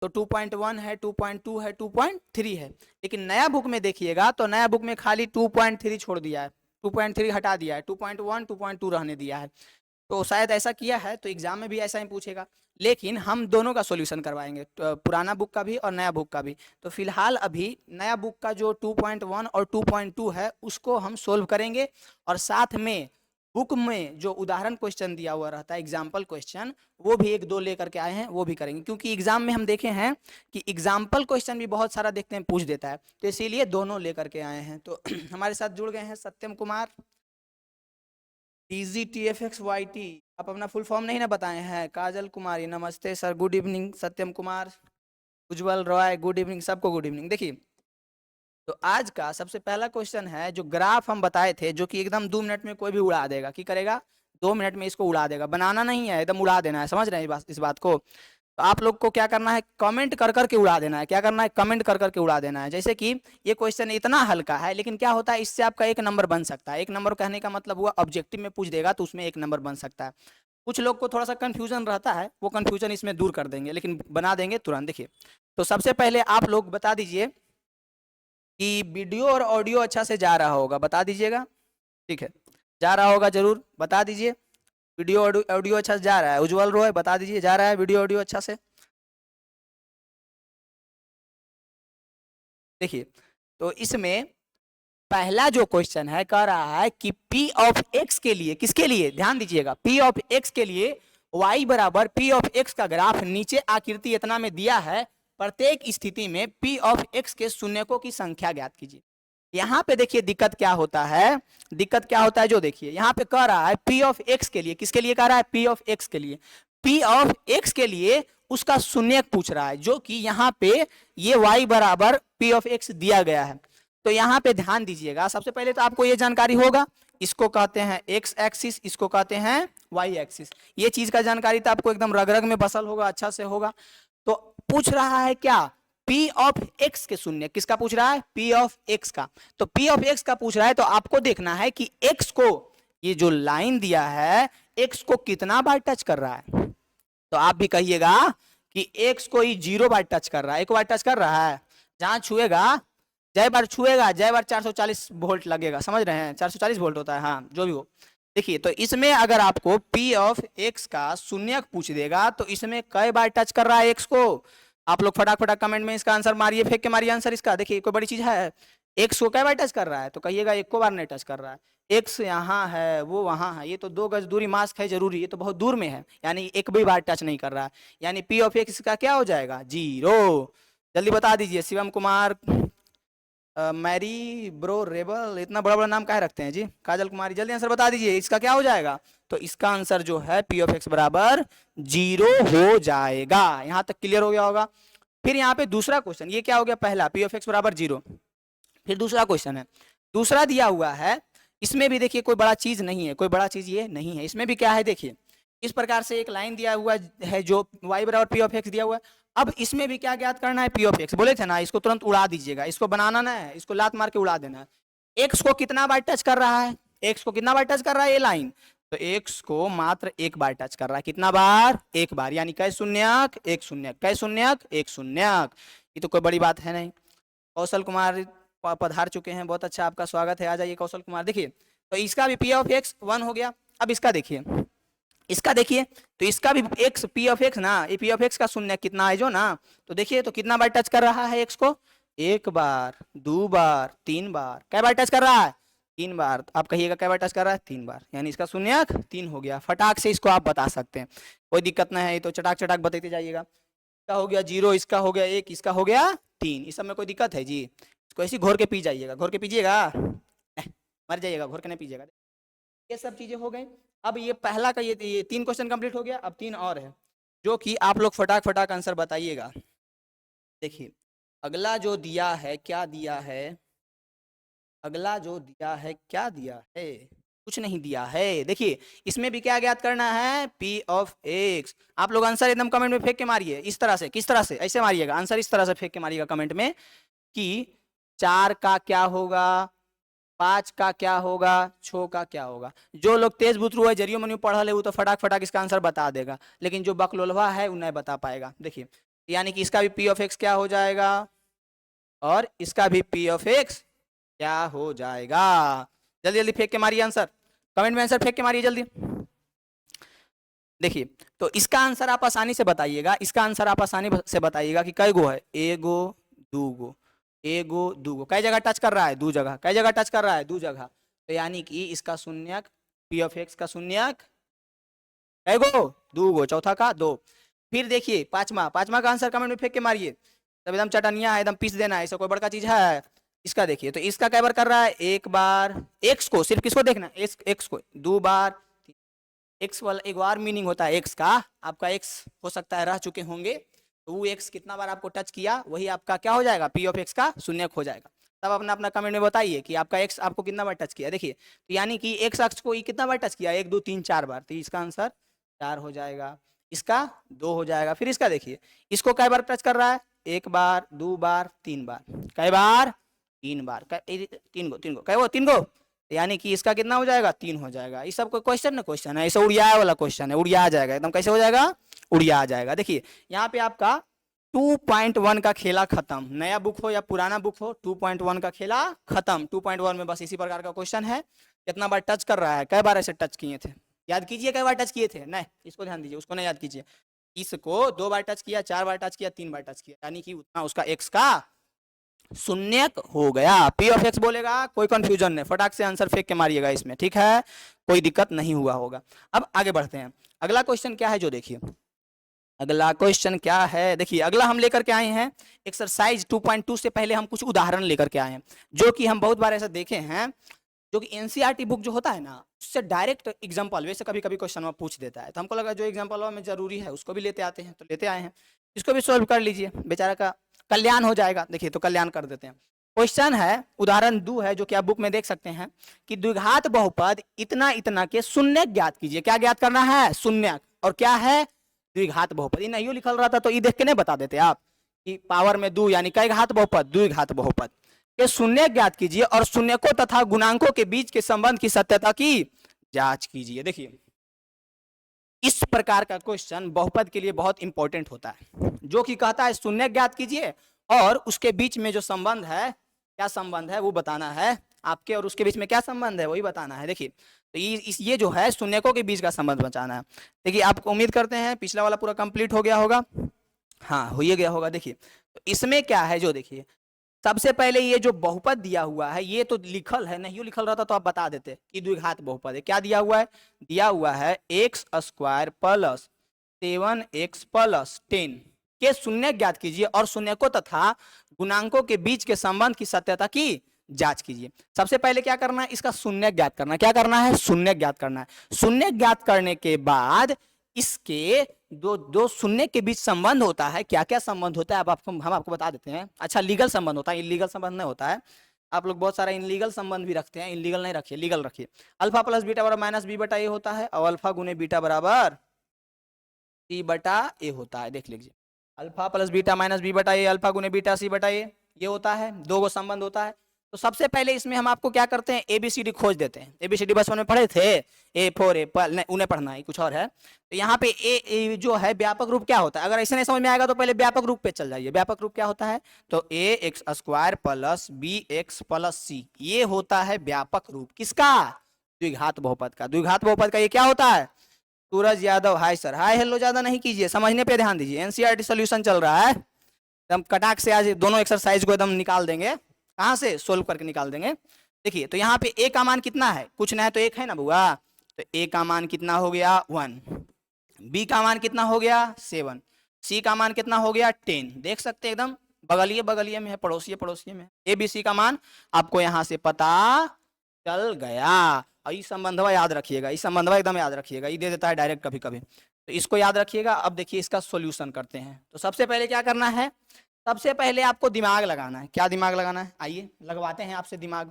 तो 2.1 है, 2.2 है, 2.3 है। लेकिन नया बुक में देखिएगा तो नया बुक में खाली 2.3 छोड़ दिया है, 2.3 हटा दिया है, 2.1 2.2 रहने दिया है। तो शायद ऐसा किया है, तो एग्जाम में भी ऐसा ही पूछेगा। लेकिन हम दोनों का सॉल्यूशन करवाएंगे, तो पुराना बुक का भी और नया बुक का भी। तो फिलहाल अभी नया बुक का जो 2.1 और 2.2 है उसको हम सोल्व करेंगे, और साथ में बुक में जो उदाहरण क्वेश्चन दिया हुआ रहता है, एग्जाम्पल क्वेश्चन, वो भी एक दो लेकर के आए हैं, वो भी करेंगे। क्योंकि एग्जाम में हम देखे हैं कि एग्जाम्पल क्वेश्चन भी बहुत सारा देखते हैं, पूछ देता है, तो इसीलिए दोनों लेकर के आए हैं। तो हमारे साथ जुड़ गए हैं सत्यम कुमार, DGTFXYT। आप अपना फुल फॉर्म नहीं ना बताए हैं। काजल कुमारी, नमस्ते सर, गुड इवनिंग। सत्यम कुमार, उज्जवल रॉय, गुड इवनिंग, सबको गुड इवनिंग। देखिए, तो आज का सबसे पहला क्वेश्चन है, जो ग्राफ हम बताए थे, जो कि एकदम 2 मिनट में कोई भी उड़ा देगा। की करेगा? 2 मिनट में इसको उड़ा देगा। बनाना नहीं है, एकदम उड़ा देना है। समझ रहे हैं इस बात को? तो आप लोग को क्या करना है, कमेंट कर करके उड़ा देना है। क्या करना है? कमेंट कर करके उड़ा देना है। जैसे कि ये क्वेश्चन इतना हल्का है, लेकिन क्या होता है, इससे आपका 1 नंबर बन सकता है। 1 नंबर कहने का मतलब हुआ ऑब्जेक्टिव में पूछ देगा तो उसमें 1 नंबर बन सकता है। कुछ लोग को थोड़ा सा कंफ्यूजन रहता है, वो कंफ्यूजन इसमें दूर कर देंगे, लेकिन बना देंगे तुरंत। देखिए, तो सबसे पहले आप लोग बता दीजिए कि वीडियो और ऑडियो अच्छा से जा रहा होगा, बता दीजिएगा। ठीक है, जा रहा होगा, जरूर बता दीजिए। वीडियो ऑडियो अच्छा से जा रहा है। उज्जवल रॉय बता दीजिए, जा रहा है वीडियो ऑडियो अच्छा से? देखिए, तो इसमें पहला जो क्वेश्चन है, कह रहा है कि P ऑफ x के लिए, किसके लिए, ध्यान दीजिएगा, P ऑफ x के लिए y बराबर P ऑफ x का ग्राफ नीचे आकृति इतना में दिया है। प्रत्येक स्थिति में P ऑफ x के शून्यकों की संख्या ज्ञात कीजिए। यहाँ पे देखिए दिक्कत क्या होता है, दिक्कत क्या होता है, जो देखिए यहाँ पे कह रहा है P ऑफ x के लिए, किसके लिए कह रहा है? P ऑफ x के लिए। P ऑफ x के लिए उसका शून्यक पूछ रहा है, जो कि यहाँ पे ये y बराबर P ऑफ x दिया गया है। तो यहाँ पे ध्यान दीजिएगा, सबसे पहले तो आपको ये जानकारी होगा, इसको कहते हैं x एक्सिस, इसको कहते हैं y एक्सिस। ये चीज का जानकारी तो आपको एकदम रग रग में बसल होगा, अच्छा से होगा। तो पूछ रहा है क्या? P ऑफ x के शून्य, किसका पूछ रहा है? P ऑफ x का। तो P ऑफ x का पूछ रहा है, तो आपको देखना है कि x को, ये जो लाइन दिया है, x को कितना बार टच कर रहा है। तो आप भी कहिएगा कि x को ही 0 बार टच कर रहा है, 1 बार टच कर रहा है। जहां छुएगा, जय बार छुएगा, जय बार 440 वोल्ट लगेगा। समझ रहे हैं? 440 वोल्ट होता है, हाँ, जो भी हो। देखिए, तो इसमें अगर आपको P ऑफ x का शून्यक पूछ देगा, तो इसमें कई बार टच कर रहा है x को। आप लोग फटाक फटाक कमेंट में इसका आंसर मारिए, फेंक के मारिए आंसर इसका। देखिए, कोई बड़ी चीज है, x को कई बार टच कर रहा है, तो कहिएगा 1 बार नहीं टच कर रहा है। x यहाँ है, वो वहां है, ये तो 2 गज दूरी मास्क है जरूरी, ये तो बहुत दूर में है, यानी 1 भी बार टच नहीं कर रहा है। यानी P ऑफ x का क्या हो जाएगा? 0। जल्दी बता दीजिए। शिवम कुमार, मैरी ब्रो रेबल, इतना बड़ा बड़ा नाम काहे रखते हैं जी? काजल कुमारी, जल्दी आंसर बता दीजिए, इसका क्या हो जाएगा? तो इसका आंसर जो है P ऑफ x बराबर 0 हो जाएगा। यहां तक क्लियर हो गया होगा। फिर यहाँ पे दूसरा क्वेश्चन, ये क्या हो गया? पहला P ऑफ x बराबर 0। फिर दूसरा क्वेश्चन है, दूसरा दिया हुआ है, इसमें भी देखिए कोई बड़ा चीज नहीं है, कोई बड़ा चीज ये नहीं है। इसमें भी क्या है, देखिए इस प्रकार से एक लाइन दिया हुआ है, जो y बराबर P ऑफ x दिया हुआ है। अब इसमें भी क्या ज्ञात करना है? P of x। बोले थे ना, इसको तुरंत उड़ा दीजिएगा, इसको बनाना ना है, इसको लात मार के उड़ा देना है। x को कितना बार टच कर रहा है? x को कितना बार टच कर रहा है ये लाइन? तो x को मात्र 1 बार टच कर रहा है। कितना बार? 1 बार। यानी कै शून्यक? 1 शून्यक। कै शून्यक? 1 शून्यक। ये तो कोई बड़ी बात है नहीं। कौशल कुमार पधार चुके हैं, बहुत अच्छा, आपका स्वागत है, आ जाइए कौशल कुमार। देखिए, तो इसका भी P ऑफ x 1 हो गया। अब इसका देखिए, इसका देखिए, तो इसका भी x P ऑफ x ना, ये P ऑफ x का शून्य कितना है जो ना, तो देखिए तो कितना बार टच कर रहा है x को? 1 बार, 2 बार, 3 बार। कै बार टच कर रहा है? 3 बार। आप कहिएगा कै बार टच कर रहा है? 3 बार। यानी इसका शून्य 3 हो गया। फटाक से इसको आप बता सकते हैं, कोई दिक्कत नहीं है, तो चटाक चटाक बताते जाइएगा। इसका हो गया 0, इसका हो गया 1, इसका हो गया 3। इस सब में कोई दिक्कत है जी? इसको ऐसे घोर के पी जाइएगा, घोर के पीजिएगा, मर जाइएगा, घोर के नहीं पीजिएगा। ये सब चीजें हो गई। अब ये पहला का ये 3 क्वेश्चन कंप्लीट हो गया। अब 3 और है, जो कि आप लोग फटाक फटाक आंसर बताइएगा। देखिए, अगला जो दिया है, क्या दिया है? अगला जो दिया है, क्या दिया है? कुछ नहीं दिया है। देखिए, इसमें भी क्या ज्ञात करना है? P of x। आप लोग आंसर एकदम कमेंट में फेंक के मारिए, इस तरह से। किस तरह से? ऐसे मारिएगा आंसर, इस तरह से फेंक के मारिएगा कमेंट में कि 4 का क्या होगा, 5 का क्या होगा, 6 का क्या होगा। जो लोग तेज बुतरू है, जरियो मनियो पढ़ल है, वो तो फटाक फटाक इसका आंसर बता देगा, लेकिन जो बकलोलवा है वो नहीं बता पाएगा। देखिए, यानी कि इसका भी पी ऑफ एक्स क्या हो जाएगा और इसका भी पी ऑफ एक्स क्या हो जाएगा। जल्दी जल्दी फेंक के मारिए आंसर, कमेंट में आंसर फेंक के मारिए जल्दी। देखिए तो इसका आंसर आप आसानी से बताइएगा, इसका आंसर आप आसानी से बताइएगा कि कई गो है, एगो दूगो, एगो दूगो, कई जगह टच कर रहा है, दो जगह, कई जगह टच कर रहा है, दो जगह। तो यानी कि इसका शून्यक पी ऑफ एक्स का शून्यक कई गो, दूगो, चौथा का दो। फिर देखिए पांचवा, पांचवा का आंसर कमेंट में फेंक के मारिए, तब एकदम चटनिया है, एकदम पीस देना है, ऐसा कोई बड़का चीज है। इसका देखिए तो इसका कई बार कर रहा है, एक बार, एक्स को सिर्फ किसको देखना है, एक्स को, दो बार, एक्स वाला एक बार मीनिंग होता है एक्स का, आपका एक्स हो सकता है रह चुके होंगे, तो वो एक्स कितना बार आपको टच किया वही आपका क्या हो जाएगा, पी ऑफ एक्स का शून्यक हो जाएगा। तब अपना अपना कमेंट में बताइए कि आपका एक्स आपको कितना बार टच किया। देखिए तो यानी कि एक्स अक्ष को ये कितना बार टच किया, एक दो तीन चार बार, तो इसका आंसर चार हो जाएगा, इसका दो हो जाएगा। फिर इसका देखिए, इसको कई बार टच कर रहा है, एक बार, दो बार, तीन बार, कई बार, तीन बार, तीन गो, तीन गो, कई वो तीन गो, यानी कि इसका कितना हो जाएगा, तीन हो जाएगा। ये सब कोई क्वेश्चन ना क्वेश्चन है, ऐसा उड़िया वाला क्वेश्चन है, उड़िया आ जाएगा एकदम, कैसे हो जाएगा, उड़िया आ जाएगा। देखिए यहाँ पे आपका 2.1 का खेला खत्म, नया बुक हो या पुराना बुक हो, 2.1 का खेला खत्म। 2.1 में बस इसी प्रकार का क्वेश्चन है, कितना बार टच कर रहा है, कई बार ऐसे टच किए थे, याद कीजिए कई बार टच किए थे, नहीं इसको ध्यान दीजिए, उसको नहीं याद कीजिए। इसको दो बार टच किया, चार बार टच किया, तीन बार टच किया, यानी कि उतना उसका एक्स का शून्यक हो गया। पी ऑफ एक्स बोलेगा, कोई कंफ्यूजन नहीं, फटाक से आंसर फेंक के मारिएगा इसमें, ठीक है, कोई दिक्कत नहीं हुआ होगा। अब आगे बढ़ते हैं, अगला क्वेश्चन क्या है जो देखिए, अगला क्वेश्चन क्या है, देखिए अगला हम लेकर के आए हैं एक्सरसाइज 2.2 से पहले हम कुछ उदाहरण लेकर के आए हैं, जो कि हम बहुत बार ऐसा देखे हैं, जो कि एनसीईआरटी बुक जो होता है ना उससे डायरेक्ट एग्जांपल, वैसे कभी कभी क्वेश्चन में पूछ देता है, तो हमको लगा जो एग्जांपल में जरूरी है उसको भी लेते आते हैं, तो लेते आए हैं, इसको भी सॉल्व कर लीजिए, बेचारा का कल्याण हो जाएगा। देखिए तो कल्याण कर देते हैं। क्वेश्चन है उदाहरण 2 है, जो कि आप बुक में देख सकते हैं कि द्विघात बहुपद इतना इतना के शून्यक ज्ञात कीजिए। क्या ज्ञात करना है, शून्यक, और क्या है, द्विघात बहुपद। ये नहीं लिखल रहा था तो ये देख के नहीं बता देते आप कि पावर में 2 यानी कई घात बहुपद, द्विघात बहुपद के शून्य ज्ञात कीजिए और शून्यकों तथा गुणांकों के बीच के संबंध की सत्यता की जांच कीजिए। देखिए इस प्रकार का क्वेश्चन बहुपद के लिए बहुत इंपॉर्टेंट होता है, जो कि कहता है शून्य ज्ञात कीजिए और उसके बीच में जो संबंध है, क्या संबंध है वो बताना है, आपके और उसके बीच में क्या संबंध है वही बताना है। देखिए तो ये जो है शून्यकों के बीच का संबंध बताना है। देखिए आप उम्मीद करते हैं पिछला वाला पूरा कंप्लीट हो गया होगा, हाँ हो ही गया होगा। देखिए तो इसमें क्या है जो देखिए, सबसे पहले ये जो बहुपद दिया हुआ है ये तो लिखल है, नहीं लिखल रहता तो आप बता देते कि द्विघात बहुपद है। क्या दिया हुआ है, दिया हुआ है x square plus 7x plus 10 के शून्य ज्ञात कीजिए और शून्यकों तथा गुणांकों के बीच के संबंध की सत्यता की जांच कीजिए। सबसे पहले क्या करना है, इसका शून्य ज्ञात करना है। क्या करना है, शून्य ज्ञात करना है। शून्य ज्ञात करने के बाद इसके दो शून्य के बीच संबंध होता है, क्या क्या संबंध होता है हम आपको बता देते हैं। अच्छा लीगल संबंध होता है, इलीगल संबंध नहीं होता है। आप लोग बहुत सारा इनलीगल संबंध भी रखते हैं, इनलीगल नहीं रखिए, लीगल रखिए। अल्फा प्लस बीटा बराबर माइनस बी बटा ए होता है और अल्फा गुने बीटा बराबर सी बटा ए होता है। देख लीजिए alpha plus beta minus B बटा ए, अल्फा गुने बीटा सी बटा ए, ये होता है, दो गो संबंध होता है। तो सबसे पहले इसमें हम आपको क्या करते हैं, एबीसीडी खोज देते हैं। एबीसीडी बचपन में पढ़े थे, ए फॉर एप्पल, नहीं उन्हें पढ़ना है, कुछ और है। तो यहाँ पे ए जो है व्यापक रूप क्या होता है, अगर ऐसे नहीं समझ में आएगा तो पहले व्यापक रूप पे चल जाइए। व्यापक रूप क्या होता है, तो a x square plus b x plus c, ये होता है व्यापक रूप किसका, द्विघात बहुपद का। द्विघात बहुपद का ये क्या होता है, Suraj Yadav hi sir, hi hello ज्यादा नहीं कीजिए, समझने पे ध्यान दीजिए। एनसीईआरटी सॉल्यूशन चल रहा है, एकदम कटाक से आज दोनों एक्सरसाइज को एकदम निकाल देंगे, कहां से सोल्व करके निकाल देंगे। देखिए तो यहाँ पे ए का मान कितना है, कुछ ना है तो एक है ना बुआ, तो ए का मान कितना हो गया 1, बी का मान कितना हो गया 7, सी का मान कितना हो गया 10। देख सकते हैं एकदम बगलिए बगलिए में है, पड़ोसिए पड़ोसिए में, ए बी सी का मान आपको यहाँ से पता चल गया। और इस संबंधवा याद रखिएगा, इस संबंधवा एकदम याद रखिएगा, ये दे देता है डायरेक्ट कभी कभी, तो इसको याद रखिएगा। अब देखिए इसका सॉल्यूशन करते हैं। तो सबसे पहले क्या करना है, सबसे पहले आपको दिमाग लगाना है। क्या दिमाग लगाना है, आइए लगवाते हैं आपसे दिमाग।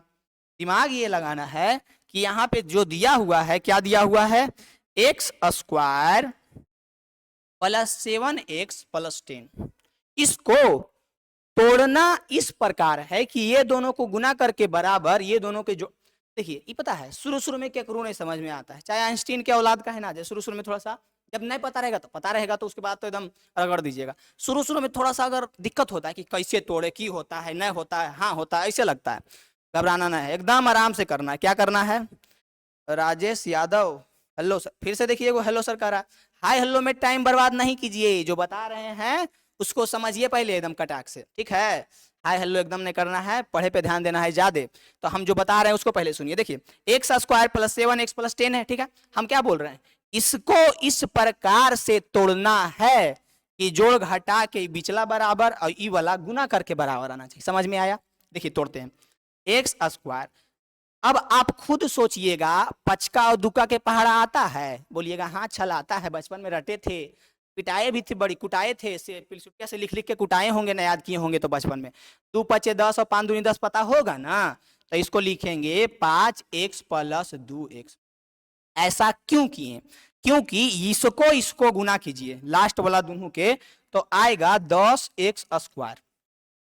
दिमाग ये लगाना है कि यहाँ पे जो दिया हुआ है, क्या दिया हुआ है, x square plus 7x plus 10, इसको तोड़ना इस प्रकार है कि ये दोनों को गुना करके बराबर, ये दोनों के जो, देखिए ये पता है शुरू शुरू में क्या करूँ नहीं समझ में आता है, चाहे आइंस्टीन के औलाद का है ना, शुरू शुरू में थोड़ा सा जब नहीं पता रहेगा तो पता रहेगा, तो उसके बाद तो एकदम रगड़ दीजिएगा। शुरू शुरू में थोड़ा सा अगर दिक्कत होता है कि कैसे तोड़े, की होता है, नहीं होता है, हाँ होता है, ऐसे लगता है, घबराना नहीं है, एकदम आराम से करना है। क्या करना है? राजेश यादव, हेलो सर, फिर से देखिए वो हेलो सर कह रहा है। हाय हेलो में टाइम बर्बाद नहीं कीजिए, जो बता रहे हैं उसको समझिए पहले एकदम कटाक से, ठीक है? हाय हेलो एकदम नहीं करना है, पढ़े पे ध्यान देना है ज्यादा। तो हम जो बता रहे हैं उसको पहले सुनिए। देखिए एक्स स्क्वायर प्लस 7x+10 है, ठीक है? हम क्या बोल रहे हैं, इसको इस प्रकार से तोड़ना है कि जोड़ घटा के बिचला बराबर और ई वाला गुना करके बराबर आना चाहिए। समझ में आया? देखिए तोड़ते हैं। एक्स स्क्वायर, अब आप खुद सोचिएगा, पचका और दुक्का के पहाड़ा आता है? बोलिएगा हाँ छल आता है, बचपन में रटे थे, पिटाए भी थे, बड़ी कुटाए थे, से पिलसुटिया से लिख लिख के कुटाए होंगे ना, याद किए होंगे तो बचपन में। 2×5 = 10 और 5×2 = 10 पता होगा ना? तो इसको लिखेंगे 5x + 2x। ऐसा क्यों किए? क्योंकि इसको इसको गुना कीजिए लास्ट वाला दोनों के, तो आएगा 10x²।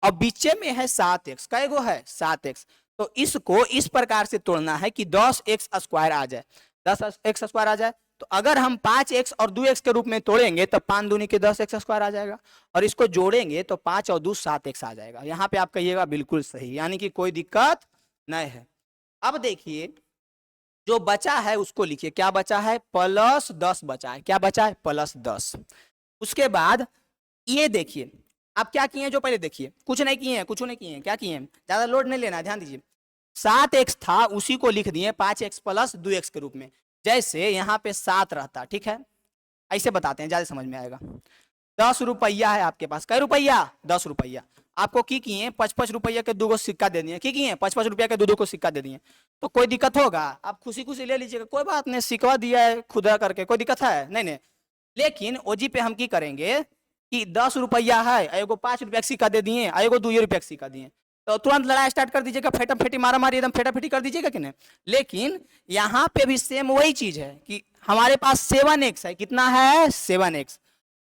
और बीचे में है 7x, कै गो है? 7x। तो इसको इस प्रकार से तोड़ना है कि 10x² आ जाए, 10x² आ जाए। तो अगर हम 5x और 2x के रूप में तोड़ेंगे तो 5×2 = 10x² आ जाएगा, और इसको जोड़ेंगे तो 5 और 2 7x आ जाएगा। यहाँ पे आप कहिएगा बिल्कुल सही, यानी कि कोई दिक्कत नहीं है। अब देखिए जो बचा है उसको लिखिए, क्या बचा है? +10 बचा है। क्या बचा है? +10। उसके बाद ये देखिए आप क्या किए हैं, जो पहले देखिए, कुछ नहीं किए हैं, कुछ नहीं किए हैं, क्या किए हैं, ज्यादा लोड नहीं लेना है, ध्यान दीजिए। 7x था उसी को लिख दिए 5x + 2x के रूप में, जैसे यहाँ पे 7 रहता, ठीक है? ऐसे बताते हैं, ज्यादा समझ में आएगा। 10 रुपया है आपके पास, कै रुपया? 10 रुपया। आपको की किए 5-5 रुपया के 2 सिक्का दे दिए, की किए 5-5 रुपया के 2 को सिक्का दे दिए। तो कोई दिक्कत होगा? आप खुशी खुशी ले लीजिएगा, कोई बात नहीं, सिक्का दिया है खुदा करके, कोई दिक्कत है नहीं? नहीं। लेकिन ओजी पे हम की करेंगे कि 10 रुपया है, एगो 5 रुपया का सिक्का दे दिए, एगो 2 रुपया का सिक्का दिए, तो तुरंत लड़ाई स्टार्ट कर दीजिएगा, फेटा फेटी मारा मारी एकदम फेटा फेटी कर दीजिएगा कि नहीं? लेकिन यहाँ पे भी सेम वही चीज है कि हमारे पास 7x है, कितना है? 7x।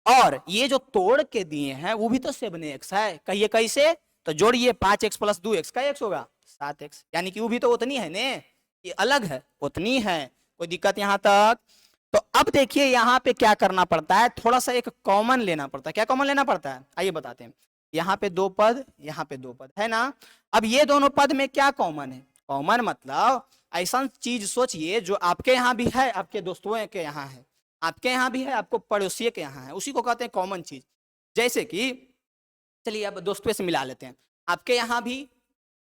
और ये जो तोड़ के दिए हैं वो भी तो 7x है, कहिए कैसे? तो जोड़िए 5x + 2x, का x होगा? 7x, यानी कि वो भी तो उतनी है ने, ये अलग है, उतनी है। कोई दिक्कत यहाँ तक? तो अब देखिए यहाँ पे क्या करना पड़ता है, थोड़ा सा एक कॉमन लेना पड़ता है। क्या कॉमन लेना पड़ता है? आइए बताते हैं। यहाँ पे 2 पद, यहाँ पे 2 पद है ना? अब ये दोनों पद में क्या कॉमन है? कॉमन मतलब ऐसा चीज सोचिए जो आपके यहाँ भी है, आपके दोस्तों के यहाँ है, आपके यहाँ भी है, आपको पड़ोसी के यहाँ है, उसी को कहते हैं कॉमन चीज। जैसे कि चलिए अब दोस्तों से मिला लेते हैं। आपके यहाँ भी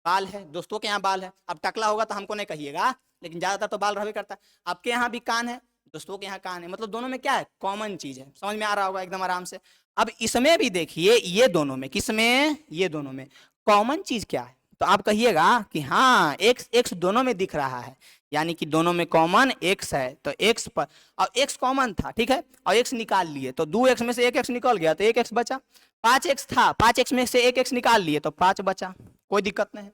बाल है, दोस्तों के यहाँ बाल है। अब टकला होगा तो हमको नहीं कहिएगा, लेकिन ज्यादातर तो बाल रहबे करता है। आपके यहाँ भी कान है, दोस्तों के यहाँ कान है, मतलब दोनों में क्या है? कॉमन चीज है। समझ में आ रहा होगा एकदम आराम से। अब इसमें भी देखिए, ये दोनों में, किसमें? ये दोनों में कॉमन चीज क्या है? तो आप कहिएगा कि हाँ एक्स एक्स दोनों में दिख रहा है, यानी कि दोनों में कॉमन एक्स है। तो एक्स पर, और एक्स कॉमन था, ठीक है, और एक्स निकाल लिए तो 2x में से 1x निकल गया तो 1x बचा। 5x था, 5x में से 1x निकाल लिए तो 5 बचा, कोई दिक्कत नहीं।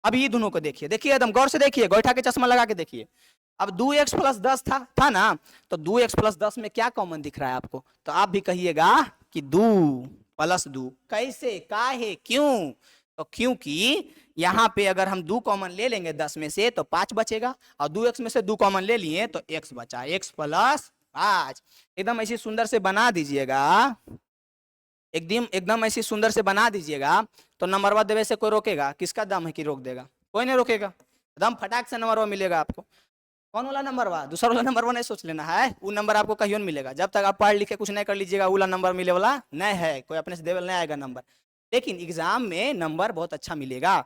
अब ये दोनों को देखिए, देखिए एकदम गौर से देखिए, गोइठा के चश्मा लगा के देखिए। अब 2x + 10 था ना? तो 2x + 10 में क्या कॉमन दिख रहा है आपको? तो आप भी कहिएगा कि 2 + 2। कैसे, काहे, क्यों? तो क्योंकि यहाँ पे अगर हम 2 कॉमन ले लेंगे 10 में से तो 5 बचेगा, और 2x में से 2 कॉमन ले लिए तो x बचा, x + 5। एकदम ऐसी सुंदर से बना दीजिएगा, एकदम एकदम ऐसी सुंदर से बना दीजिएगा, तो नंबरवा देवे से कोई रोकेगा? किसका दम है कि रोक देगा? कोई नहीं रोकेगा, एकदम फटाक से नंबरवा मिलेगा आपको। कौन वाला नंबरवा? दूसरा वाला नंबरवा नहीं सोच लेना है, वो नंबर आपको कहीं नहीं मिलेगा जब तक आप पढ़ लिखे कुछ नहीं कर लीजिएगा, वाला नंबर मिले वाला नहीं है, कोई अपने से देवे नहीं आएगा नंबर। लेकिन एग्जाम में नंबर बहुत अच्छा मिलेगा।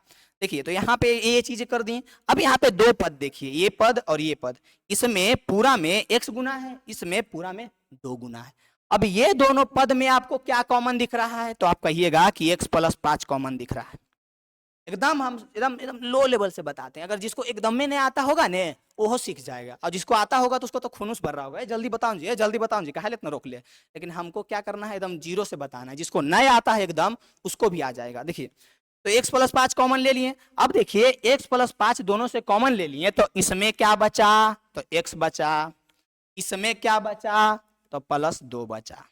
देखिए तो यहाँ पे ये चीजें कर दी। अब यहाँ पे 2 पद देखिए, ये पद और ये पद, इसमें पूरा में x गुना है, इसमें पूरा में 2 गुना है। अब ये दोनों पद में आपको क्या कॉमन दिख रहा है? तो आप कहिएगा कि x + 5 कॉमन दिख रहा है। एकदम हम एकदम एकदम लो लेवल से बताते हैं, अगर जिसको एकदम में नहीं आता होगा ने वो सीख जाएगा, और जिसको आता होगा तो उसको तो खुनुस भर रहा होगा, जल्दी बताऊं जी, जल्दी बताऊं जी, काहे इतना रोक ले। लेकिन हमको क्या करना है, एकदम जीरो से बताना है, जिसको नहीं आता है एकदम उसको भी आ जाएगा। देखिए तो x + 5 कॉमन ले लिए। अब देखिए x + 5 दोनों से कॉमन ले लिए, तो इसमें क्या बचा? तो x बचा। इसमें क्या बचा? तो +2 बचा।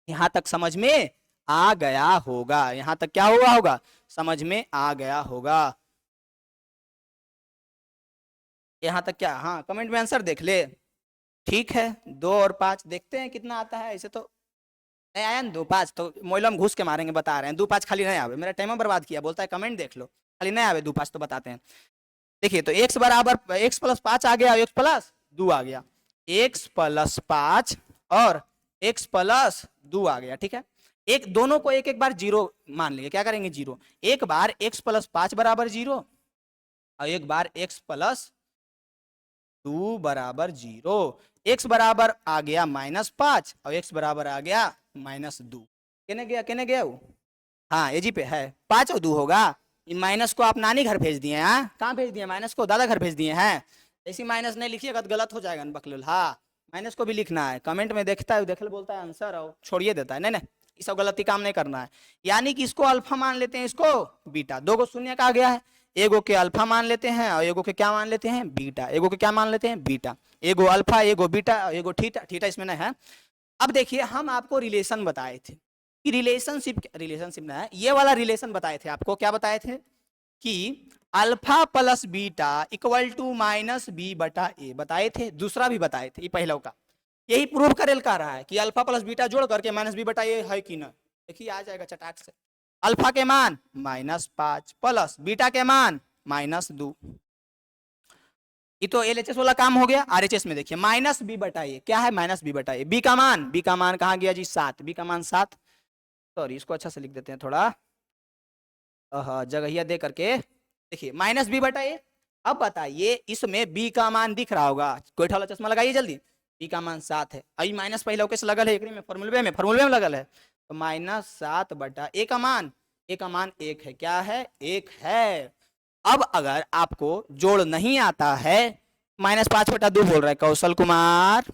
यहां तक समझ में आ गया होगा? यहां तक क्या हुआ होगा? समझ में आ गया होगा? यहां तक क्या? हाँ कमेंट में आंसर देख ले। ठीक है, 2 और 5 देखते हैं कितना आता है। ऐसे तो नहीं आया ना 2 5, तो मोइलम में घुस के मारेंगे, बता रहे हैं 2 5 खाली नहीं आवे, मेरा टाइम बर्बाद किया, बोलता है कमेंट देख लो, खाली नहीं आवे 2 5 तो बताते हैं। देखिए तो x बराबर x+5 आ गया, x+2 आ गया, x+5 और x+2 आ गया। ठीक है, एक दोनों को एक एक बार जीरो मान लेंगे, क्या करेंगे जीरो, एक बार x+5 बराबर जीरो और एक बार x+2 बराबर जीरो। x बराबर आ गया -5 और x बराबर आ गया -2। कहने गया वो, हाँ ये जी पे है 5 और 2 होगा। इन माइनस को आप नानी घर भेज दिए हैं, कहाँ भेज दिए माइनस को, दादा घर भेज दिए हैं। ऐसी माइनस नहीं लिखिएगा तो गलत हो जाएगा बकलुल। हाँ माइनस को भी लिखना है, कमेंट में देखता है, देख बोलता है आंसर और छोड़िए देता है, नहीं नहीं ये सब गलती काम नहीं करना है। यानी कि इसको अल्फा मान लेते हैं, इसको बीटा, दो को शून्य का आ गया है, एगो के अल्फा मान लेते हैं और एगो के क्या मान लेते हैं बीटा, एगो के क्या मान लेते हैं बीटा, एगो अल्फा एगो बीटा एगो थीटा, थीटा इसमें नहीं है। अब देखिए हम आपको रिलेशन बताए थे कि रिलेशनशिप ना है, ये वाला रिलेशन बताए थे आपको, क्या बताए थे कि alpha plus beta equal to -b/a बताए थे, दूसरा भी बताए थे, ये पहला का यही प्रूव करेल का रहा है कि अल्फा प्लस बीटा जोड़ करके -b/a है कि ना। देखिए आ जाएगा चटाक से, अल्फा के मान -5 प्लस बीटा के मान -2, ये तो एलएचएस वाला काम हो गया। आरएचएस में देखिए -b/a क्या है, -b/a, बी का मान कहाँ गया जी 7, बी का मान 7, सॉरी इसको अच्छा से लिख देते हैं थोड़ा जगहिया दे करके। देखिए -b/a, अब बताइए इसमें b का मान दिख रहा होगा, कोई वाला चश्मा लगाइए जल्दी, b का मान 7 है, आई माइनस पहले कैसे लगल है, में फॉर्मूले में लगल है, तो -7/a का मान, a का मान 1 है, क्या है 1 है। अब अगर आपको जोड़ नहीं आता है, -5/2 बोल रहा है कौशल कुमार,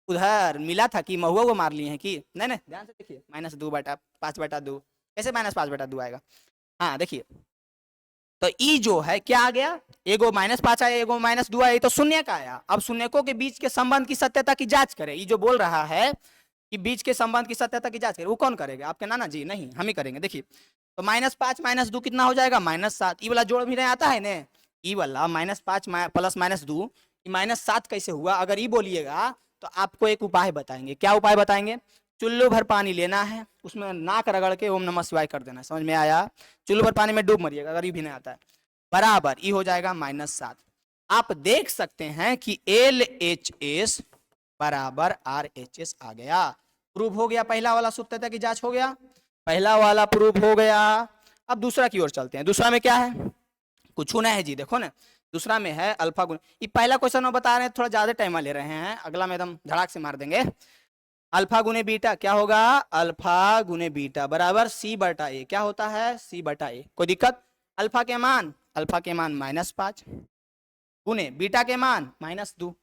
उधर मिला था कि महुआ को मार लिए हैं कि नहीं, नहीं ध्यान से देखिए, -2/5/2 कैसे -5/2 आएगा। हाँ देखिए तो ई जो है क्या आ गया, एगो -5 आया एगो -2 आया, तो शून्य का आया। अब शून्यकों के बीच के संबंध की सत्यता की जांच करें, ये जो बोल रहा है कि बीच के संबंध की सत्यता की जांच करें, वो कौन करेगा, आपके नाना जी, नहीं हम ही करेंगे। देखिए तो -5 -2 कितना हो जाएगा -7, ई वाला जोड़ भी नहीं आता है ना, ई वाला -5 प्लस -2 -7 कैसे हुआ, अगर ये बोलिएगा तो आपको एक उपाय बताएंगे। क्या उपाय बताएंगे, चुल्लू भर पानी लेना है, उसमें नाक रगड़ के ओम नमः शिवाय कर देना है, समझ में आया, चुल्लू भर पानी में डूब मरिएगा अगर ये भी नहीं आता है, बराबर ये हो जाएगा -7। आप देख सकते हैं कि LHS बराबर RHS आ गया, प्रूव हो गया, पहला वाला सत्यता की जांच हो गया, पहला वाला प्रूव हो गया। अब दूसरा की ओर चलते हैं, दूसरा में क्या है, कुछ ना है जी, देखो ना दूसरा में है अल्फा गुण, ये पहला क्वेश्चन में बता रहे हैं, थोड़ा ज्यादा टाइम ले रहे हैं, अगला में एकदम धड़ाक से मार देंगे। अल्फा गुने बीटा क्या होगा, अल्फा गुने बीटा बराबर c/a, क्या होता है c/a, कोई दिक्कत, अल्फा के मान -5 गुने बीटा के मान -2,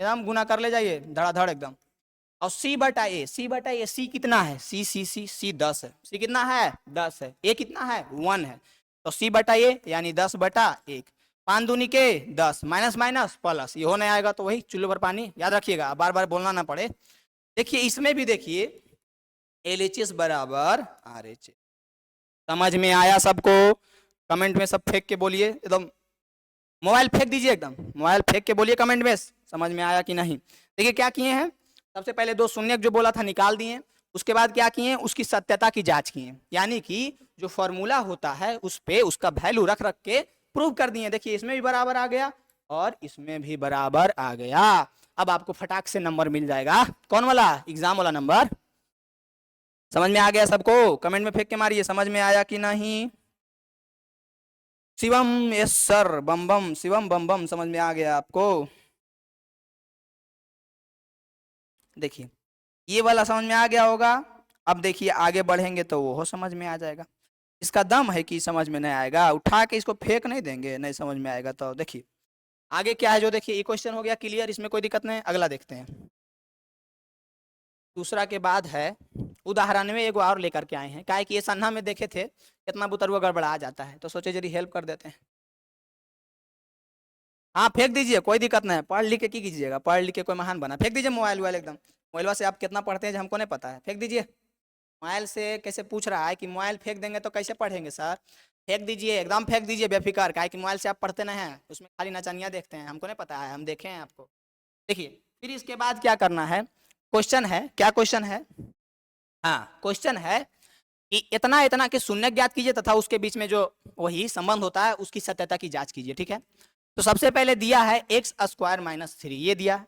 एकदम गुना कर ले जाइए धड़ाधड़ एकदम, और c/a c कितना है, c 10 है, c कितना है 10 है, a कितना है 1 है, तो c/a यानी 10/1, 5 दूनी के 10, माइनस माइनस प्लस, ये हो नहीं आएगा तो वही चुल्लू पर पानी, याद रखिएगा बार बार बोलना ना पड़े। देखिए इसमें भी देखिए LHS बराबर RH, समझ में आया सबको, कमेंट में सब फेंक के बोलिए, एकदम मोबाइल फेंक दीजिए, एकदम मोबाइल फेंक के बोलिए कमेंट में समझ में आया कि नहीं। देखिए क्या किए हैं, सबसे पहले 2 शून्य जो बोला था निकाल दिए, उसके बाद क्या किए, उसकी सत्यता की जांच किए, यानी कि जो फॉर्मूला होता है उस पे उसका वैल्यू रख रख के प्रूव कर दिए। देखिए इसमें भी बराबर आ गया और इसमें भी बराबर आ गया। अब आपको फटाक से नंबर मिल जाएगा, कौन वाला, एग्जाम वाला नंबर। समझ में आ गया सबको, कमेंट में फेंक के मारिए समझ में आया कि नहीं। शिवम यस सर, बम बम शिवम बम बम, समझ में आ गया आपको। देखिए ये वाला समझ में आ गया होगा। अब देखिए आगे बढ़ेंगे तो वो समझ में आ जाएगा, इसका दम है कि समझ में नहीं आएगा, उठा के इसको फेंक नहीं देंगे, नहीं समझ में आएगा तो। देखिए आगे क्या है, जो देखिए ये क्वेश्चन हो गया क्लियर, इसमें कोई दिक्कत नहीं, अगला देखते हैं। दूसरा के बाद है उदाहरण में एक और लेकर के आए हैं, क्या है कि ये सन्ना में देखे थे कितना बुतरुआ गड़बड़ा जाता है, तो सोचे जरी हेल्प कर देते हैं। हाँ फेंक दीजिए कोई दिक्कत नहीं है, पढ़ लिख के की कीजिएगा, पढ़ लिख के कोई महान बना, फेंक दीजिए मोबाइल वोबाइल एकदम, मोबाइल से आप कितना पढ़ते हैं जो हमको नहीं पता है, फेंक दीजिए। मोबाइल से कैसे पूछ रहा है कि मोबाइल फेंक देंगे तो कैसे पढ़ेंगे सर, फेंक दीजिए एकदम फेंक दीजिए बेफिक्र, क्या है कि मोबाइल से आप पढ़ते नहीं हैं, उसमें खाली नचनिया देखते हैं, हमको नहीं पता है, हम देखे हैं आपको। देखिए फिर इसके बाद क्या करना है, क्वेश्चन है, क्या क्वेश्चन है, हाँ क्वेश्चन है कि इतना इतना के शून्य ज्ञात कीजिए तथा उसके बीच में जो वही संबंध होता है उसकी सत्यता की जांच कीजिए। ठीक है, तो सबसे पहले दिया है एक्स स्क्वायर माइनस 3, ये दिया है।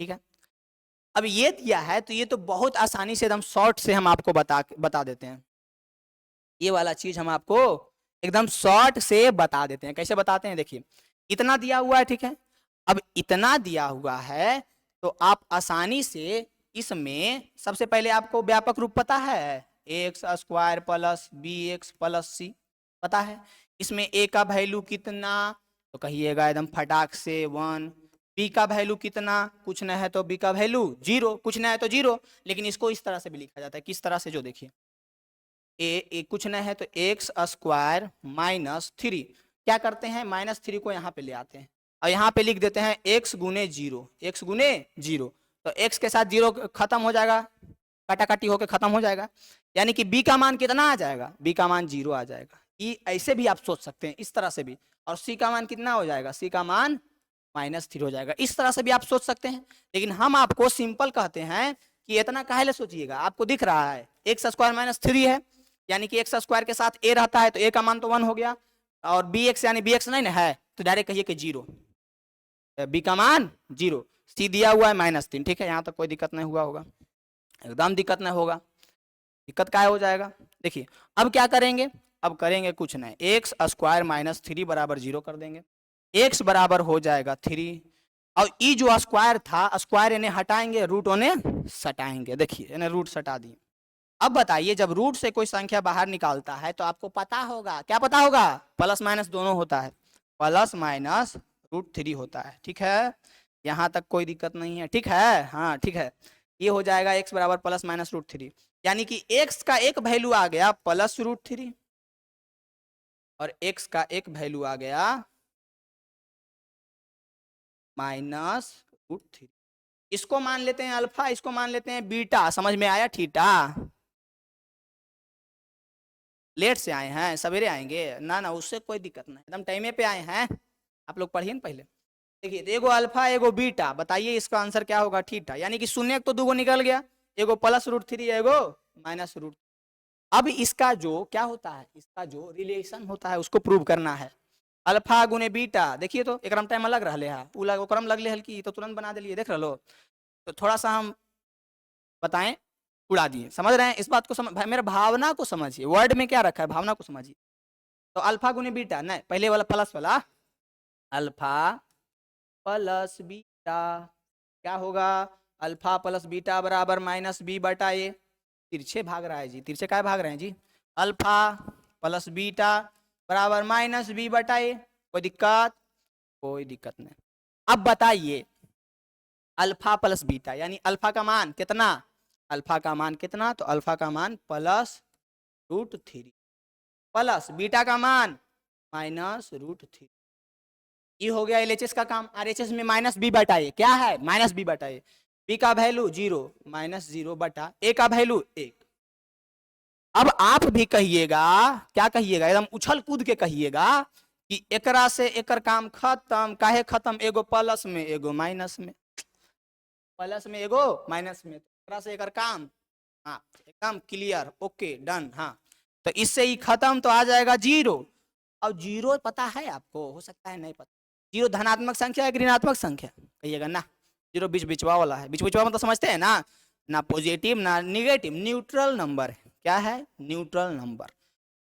ठीक है, अब ये दिया है तो ये तो बहुत आसानी से एकदम शॉर्ट से हम आपको बता देते हैं, ये वाला चीज हम आपको एकदम शॉर्ट से बता देते हैं। कैसे बताते हैं, देखिए इतना दिया हुआ है, ठीक है, अब इतना दिया हुआ है तो आप आसानी से इसमें सबसे पहले आपको व्यापक रूप पता है, x square plus b x plus c पता है। इसमें ए का वैल्यू कितना, तो कहिएगा एकदम फटाक से 1, बी का वैल्यू कितना, कुछ न है तो बी का वैल्यू 0, कुछ न है तो 0, लेकिन इसको इस तरह से भी लिखा जाता है, किस तरह से, जो देखिए ए कुछ न है तो एक्स स्क्वायर माइनस 3, क्या करते हैं -3 को यहाँ पे ले आते हैं और यहाँ पे लिख देते हैं x गुने 0, x गुने 0, तो x के साथ 0 खत्म हो जाएगा, काटाकाटी होकर खत्म हो जाएगा, यानी कि b का मान कितना आ जाएगा, b का मान 0 आ जाएगा। ये ऐसे भी आप सोच सकते हैं, इस तरह से भी, और c का मान कितना हो जाएगा, c का मान -3 हो जाएगा, इस तरह से भी आप सोच सकते हैं। लेकिन हम आपको सिंपल कहते हैं कि इतना काहे सोचिएगा, आपको दिख रहा है एक्स स्क्वायर -3 है, यानी कि एक्स स्क्वायर के साथ ए रहता है तो ए का मान तो 1 हो गया, और बी एक्स यानी बी एक्स नहीं ना है तो डायरेक्ट कहिए कि 0, बी का मान 0, सी दिया हुआ है -3। ठीक है, यहाँ तक कोई दिक्कत नहीं हुआ होगा, एकदम दिक्कत नहीं होगा, दिक्कत क्या हो जाएगा। देखिए अब क्या करेंगे, अब करेंगे कुछ नहीं, एक्स स्क्वायर -3 बराबर 0 कर देंगे, एक्स बराबर हो जाएगा 3, और ई जो स्क्वायर था, स्क्वायर इन्हें हटाएंगे, रूट उन्हें सटाएंगे, देखिए इन्हें रूट सटा दिए। अब बताइए जब रूट से कोई संख्या बाहर निकालता है तो आपको पता होगा, क्या पता होगा, प्लस माइनस दोनों होता है, प्लस माइनस √3 होता है। ठीक है, यहाँ तक कोई दिक्कत नहीं है, ठीक है, हाँ ठीक है, ये हो जाएगा x बराबर प्लस माइनस √3, यानी कि x का एक वैल्यू आ गया प्लस √3 और x का एक वैल्यू आ गया -√3। इसको मान लेते हैं अल्फा, इसको मान लेते हैं बीटा, समझ में आया, थीटा। लेट से आए हैं, सवेरे आएंगे ना, ना उससे कोई दिक्कत नहीं, एकदम टाइमे पे आए हैं, आप लोग पढ़िए ना पहले। देखिए एगो अल्फा एगो बीटा, बताइए इसका आंसर क्या होगा, थीटा, यानी कि शून्य तो दूगो निकल गया, एगो प्लस √3 एगो -√3। अब इसका जो क्या होता है, इसका जो रिलेशन होता है उसको प्रूव करना है, अल्फा गुने बीटा, देखिए तो एक टाइम अलग रहा है, क्रम लगले हल्की तो तुरंत बना दिलिए, देख लो, तो थोड़ा सा हम बताएं, उड़ा दिए, समझ रहे हैं इस बात को, समझ मेरे भावना को समझिए, वर्ड में क्या रखा है भावना को समझिए। तो अल्फा गुने बीटा, नहीं पहले वाला प्लस वाला, अल्फा प्लस बीटा क्या होगा, अल्फा प्लस बीटा बराबर -b/a, तिरछे भाग रहा है जी, तिरछे क्या भाग रहे हैं जी, अल्फा प्लस बीटा बराबर -b/a, कोई दिक्कत, कोई दिक्कत नहीं। अब बताइए अल्फा प्लस बीटा यानी अल्फा का मान कितना, अल्फा का मान कितना, तो अल्फा का मान +√3 प्लस बीटा का मान -√3, ये हो गया एलएचएस का काम। आरएचएस में -b/a क्या है, -b/a, बी का वैल्यू 0, -0/a का वैल्यू 1। अब आप भी कहिएगा, क्या कहिएगा, एकदम उछल कूद के कहिएगा कि एकरा से एकर काम खत्म, काहे खत्म, एगो प्लस में एगो माइनस में, प्लस में एगो माइनस में, एकरा से एकर काम, हाँ एकदम क्लियर, ओके डन, हाँ तो इससे ही खत्म, तो आ जाएगा 0। अब 0 पता है आपको, हो सकता है नहीं पता, 0 धनात्मक संख्या है ऋणात्मक संख्या, कहिएगा ना 0 बीच बिचवा वाला है, बीच बिचवा मतलब समझते हैं ना, ना पॉजिटिव ना निगेटिव, न्यूट्रल नंबर है, क्या है, न्यूट्रल नंबर।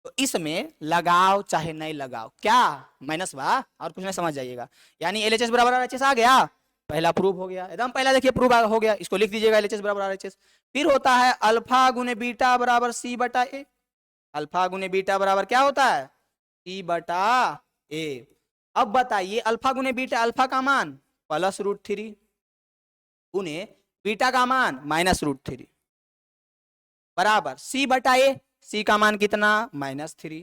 तो इसमें लगाओ चाहे नहीं लगाओ, क्या माइनस बा, और कुछ नहीं, समझ जाइएगा, यानी एलएचएस बराबर आरएचएस आ गया, पहला प्रूफ हो गया, एकदम पहला देखिए प्रूफ हो गया, इसको लिख दीजिएगा एलएचएस बराबर आरएचएस। फिर होता है अल्फा गुने बीटा बराबर c/a, अल्फा गुने बीटा बराबर क्या होता है, c/a। अब बताइए अल्फा गुने बीटा, अल्फा का मान +√3 गुने बीटा का मान -√3 बराबर c/a, c का मान कितना -3,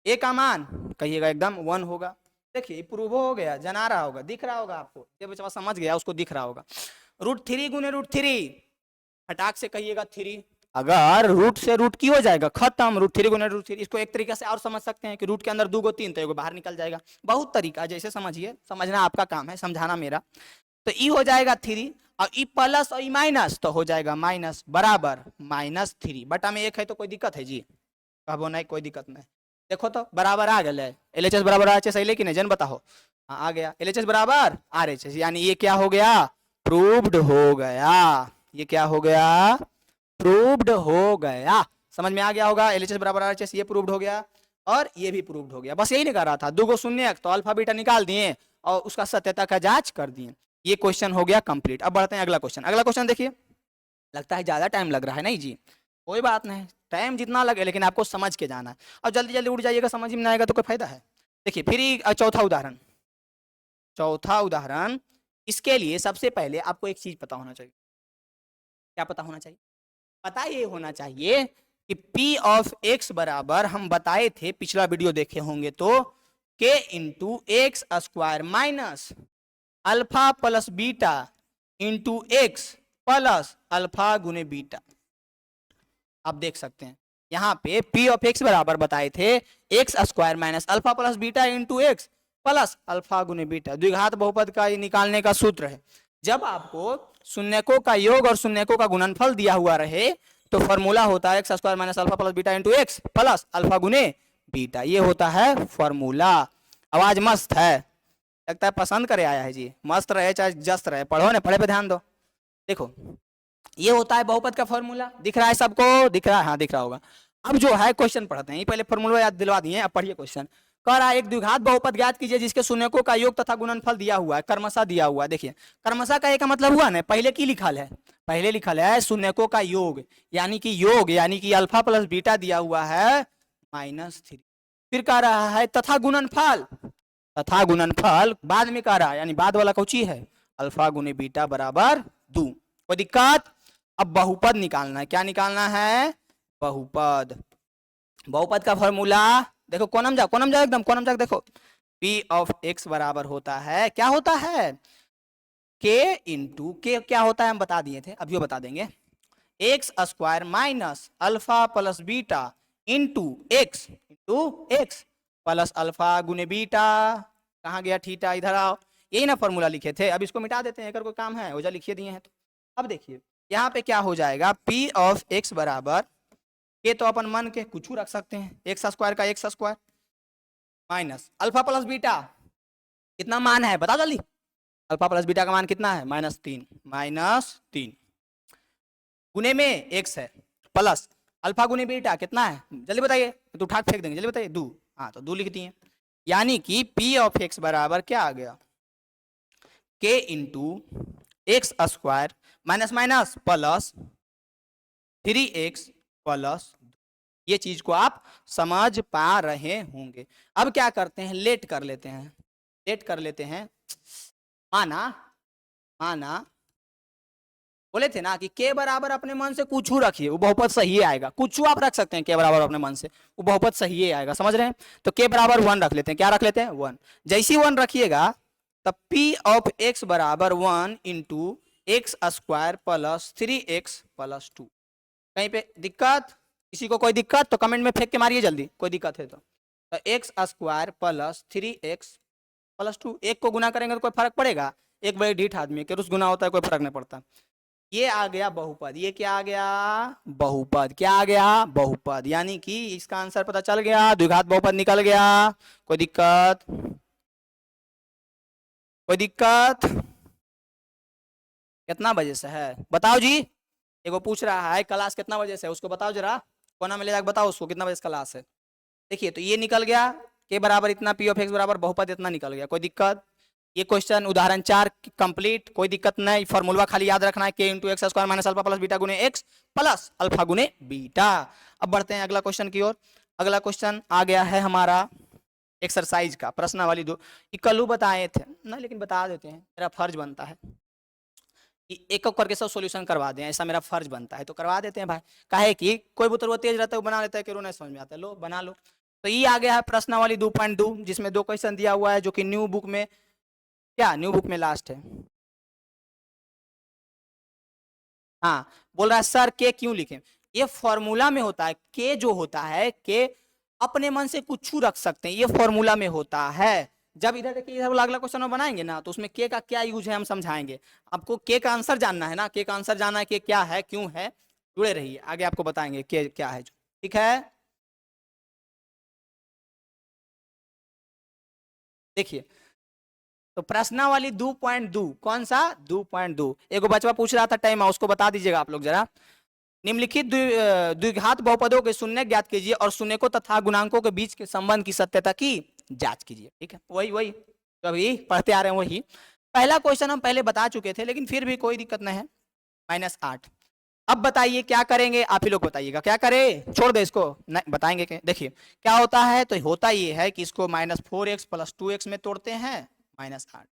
a का मान कहिएगा एकदम 1 होगा। देखिए प्रूव हो गया, जना रहा होगा, दिख रहा होगा आपको, ये बच्चा समझ गया उसको दिख रहा होगा, √3 गुने √3, फटाक से कहिएगा 3, अगर रूट से रूट की हो जाएगा खत्म, √3 गुने √3। इसको एक तरीके से और समझ सकते हैं कि रूट के अंदर 2 3 तो एगो बाहर निकल जाएगा, बहुत तरीका, जैसे समझिए, समझना आपका काम है, समझाना मेरा। तो ई हो जाएगा 3 और ई प्लस और ई माइनस तो हो जाएगा माइनस बराबर -3 बटा में 1 है तो कोई दिक्कत है जी? कहबो नहीं कोई दिक्कत नहीं। देखो तो बराबर आ गए LHS बराबर RHS है लेकिन जन बताओ। हाँ आ गया LHS बराबर RHS यानी ये क्या हो गया प्रूव्ड हो गया। ये क्या हो गया प्रूव्ड हो गया। समझ में आ गया होगा LHS बराबर RHS ये प्रूव्ड हो गया और ये भी प्रूव्ड हो गया। बस यही नहीं कर रहा था दो गो शून्य तो अल्फा बीटा निकाल दिए और उसका सत्यता का जांच कर दिए। ये क्वेश्चन हो गया कंप्लीट। अब बढ़ते हैं अगला क्वेश्चन। अगला क्वेश्चन देखिए लगता है ज्यादा टाइम लग रहा है। नहीं जी कोई बात नहीं टाइम जितना लगे लेकिन आपको समझ के जाना है और जल्दी जल्दी उठ जाइएगा समझ में नहीं आएगा तो कोई फायदा है। देखिए फिर चौथा उदाहरण। चौथा उदाहरण इसके लिए सबसे पहले आपको एक चीज पता होना चाहिए। क्या पता होना चाहिए? पता ये होना चाहिए कि P ऑफ x बराबर हम बताए थे पिछला वीडियो देखे होंगे तो k into x square minus alpha plus beta into x plus alpha गुने बीटा। आप देख सकते हैं यहाँ पे P ऑफ x बराबर बताए थे x square minus alpha plus beta into x plus alpha गुने बीटा। द्विघात बहुपद का निकालने का सूत्र है जब आपको शून्यकों का योग और शून्यकों का गुणनफल दिया हुआ रहे तो फॉर्मूला होता है x square minus alpha plus beta into x plus alpha गुने बीटा। ये होता है फॉर्मूला। आवाज मस्त है लगता है पसंद करे आया है जी। मस्त रहे चाहे जस्त रहे पढ़ो ना पढ़े पे ध्यान दो। देखो ये होता है बहुपद का फॉर्मूला। दिख रहा है सबको? दिख रहा है? हाँ दिख रहा होगा। अब जो है क्वेश्चन पढ़ते हैं। पहले फॉर्मूला याद दिलवा दिए अब पढ़िए क्वेश्चन। कह रहा है एक द्विघात बहुपद ज्ञात कीजिए जिसके शून्यकों का योग तथा गुणनफल दिया हुआ है क्रमशः दिया हुआ है। देखिए क्रमशः का एक मतलब हुआ ना पहले की लिखल है पहले लिखल है शून्यकों का योग यानी कि अल्फा प्लस बीटा दिया हुआ है -3। फिर कह रहा है तथा गुणनफल बाद में कह रहा है यानी बाद वाला कौची है अल्फा गुने बीटा बराबर 2। कोई दिक्कत? अब बहुपद निकालना है। क्या निकालना है? बहुपद। बहुपद का फॉर्मूला देखो कोनम जाओ एकदम कोनम जाओ। देखो P ऑफ x बराबर होता है क्या होता है k इंटू के क्या होता है हम बता दिए थे अभी बता देंगे x square minus alpha plus beta into x plus alpha गुने बीटा। कहाँ गया थीटा? इधर आओ। यही ना फॉर्मूला लिखे थे। अब इसको मिटा देते हैं अगर कोई काम है ओजा लिखिए दिए हैं तो। अब देखिए यहाँ पे क्या हो जाएगा P ऑफ x बराबर के तो अपन मन के कुछ रख सकते हैं एक्स स्क्वायर का x square minus alpha plus beta कितना मान है बता जल्दी। अल्फा प्लस बीटा का मान कितना है -3 गुने में एक्स है प्लस अल्फा गुने बीटा कितना है जल्दी बताइए तो उठा फेंक देंगे जल्दी बताइए 2। हाँ तो 2 लिख दिए यानी कि P ऑफ x बराबर क्या आ गया k into x square minus minus plus 3x plus. ये चीज को आप समझ पा रहे होंगे। अब क्या करते हैं लेट कर लेते हैं। माना बोले थे ना कि k बराबर अपने मन से कुछ रखिए वो बहुपद सही आएगा। कुछ आप रख सकते हैं k बराबर अपने मन से वो बहुपद सही आएगा। समझ रहे हैं? तो k बराबर 1 रख लेते हैं। क्या रख लेते हैं 1। जैसी 1 रखिएगा तब P ऑफ x बराबर 1 into x square plus 3x plus 2। कहीं पे दिक्कत? किसी को कोई दिक्कत तो कमेंट में फेंक के मारिए जल्दी कोई दिक्कत है तो x square plus 3x plus 2। एक को गुना करेंगे तो कोई फर्क पड़ेगा? एक बड़े ढीठ आदमी के रुस गुना होता है कोई फर्क नहीं पड़ता। ये आ गया बहुपद। ये क्या आ गया बहुपद। क्या आ गया बहुपद यानी कि इसका आंसर पता चल गया द्विघात बहुपद निकल गया। कोई दिक्कत? कितना बजे से है बताओ जी? एगो पूछ रहा है क्लास कितना बजे से है उसको बताओ जरा कोना में ले जाकर बताओ उसको कितना बजे से क्लास है। देखिए तो ये निकल गया के बराबर इतना P ऑफ x बराबर बहुपद इतना निकल गया। कोई दिक्कत? ये क्वेश्चन उदाहरण 4 कंप्लीट। कोई दिक्कत नहीं। फॉर्मूला खाली याद रखना है k into x square minus alpha plus beta गुने एक्स प्लस अल्फा गुने बीटा। अब बढ़ते हैं अगला क्वेश्चन की ओर। अगला क्वेश्चन आ गया है हमारा एक्सरसाइज का प्रश्नावली 2। कल बताए थे ना लेकिन बता देते हैं मेरा फर्ज बनता है कि एक करके सब सॉल्यूशन करवा दें। ऐसा मेरा फर्ज बनता है तो करवा देते हैं भाई। काहे कि कोई बुतर वो तेज रहता है वो बना लेता है कि नहीं समझ में आता है लो बना लो। तो ये आ गया है प्रश्नावली 2.2 जिसमें 2 क्वेश्चन दिया हुआ है जो कि न्यू बुक में लास्ट है। हाँ बोल रहा है सर के क्यों लिखें? ये फॉर्मूला में होता है के जो होता है के अपने मन से कुछ रख सकते हैं। ये फॉर्मूला में होता है जब इधर देखिए इधर वाला अगला क्वेश्चन हम बनाएंगे ना तो उसमें के का क्या यूज है हम समझाएंगे। आपको के का आंसर जानना है ना, के का आंसर जानना है कि क्या है क्यों है, जुड़े रहिए आगे आपको बताएंगे के क्या है जो। ठीक है देखिए, तो प्रश्नावली 2.2 कौन सा 2.2, एगो बचवा पूछ रहा था टाइम, उसको बता दीजिएगा आप लोग जरा। निम्नलिखित द्विघात बहुपदों के शून्य ज्ञात कीजिए और शून्यकों तथा गुणांकों के बीच के संबंध की सत्यता की जांच कीजिए। ठीक है, वही वही तो अभी पढ़ते आ रहे हैं वही। पहला क्वेश्चन हम पहले बता चुके थे लेकिन फिर भी कोई दिक्कत नहीं है। -8। अब बताइए क्या करेंगे, आप ही लोग बताइएगा क्या करें, छोड़ दे इसको, नहीं बताएंगे क्या। देखिए क्या होता है, तो होता ये है कि इसको -4x + 2x में तोड़ते हैं -8।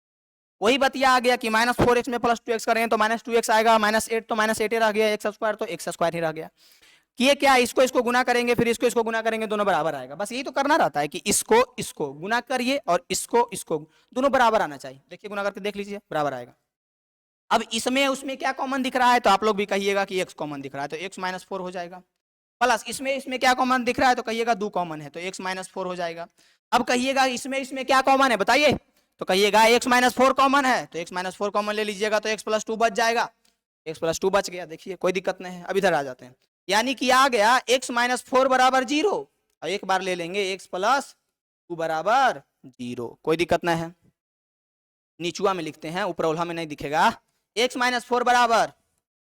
वही बतिया आ गया कि -4x में +2x करेंगे तो -2x आएगा, -8 तो -8 ही रह गया, x² तो x² ही रह गया। किए क्या, इसको इसको गुना करेंगे फिर इसको गुना करेंगे, दोनों बराबर आएगा। बस यही तो करना रहता है कि इसको इसको गुना करिए और इसको इसको, दोनों बराबर आना चाहिए। देखिए गुना करके देख लीजिए बराबर आएगा। अब इसमें उसमें क्या कॉमन दिख रहा है, तो आप लोग भी कहिएगा कि x कॉमन दिख रहा है तो x -4 हो जाएगा। प्लस इसमें इसमें क्या कॉमन दिख रहा है, तो कहिएगा 2 कॉमन है तो x -4 हो जाएगा। अब कहिएगा इसमें इसमें क्या कॉमन है बताइए, तो कहिएगा x -4 कॉमन है तो x -4 कॉमन ले लीजिएगा तो x + 2 बच जाएगा, x + 2 बच गया। देखिए कोई दिक्कत नहीं है। अब इधर आ जाते हैं, यानी कि आ गया x -4 बराबर 0, और एक बार ले लेंगे x + 2 बराबर 0, कोई दिक्कत नहीं है। नीचुआ में लिखते हैं, ऊपरौला में नहीं दिखेगा। x -4 बराबर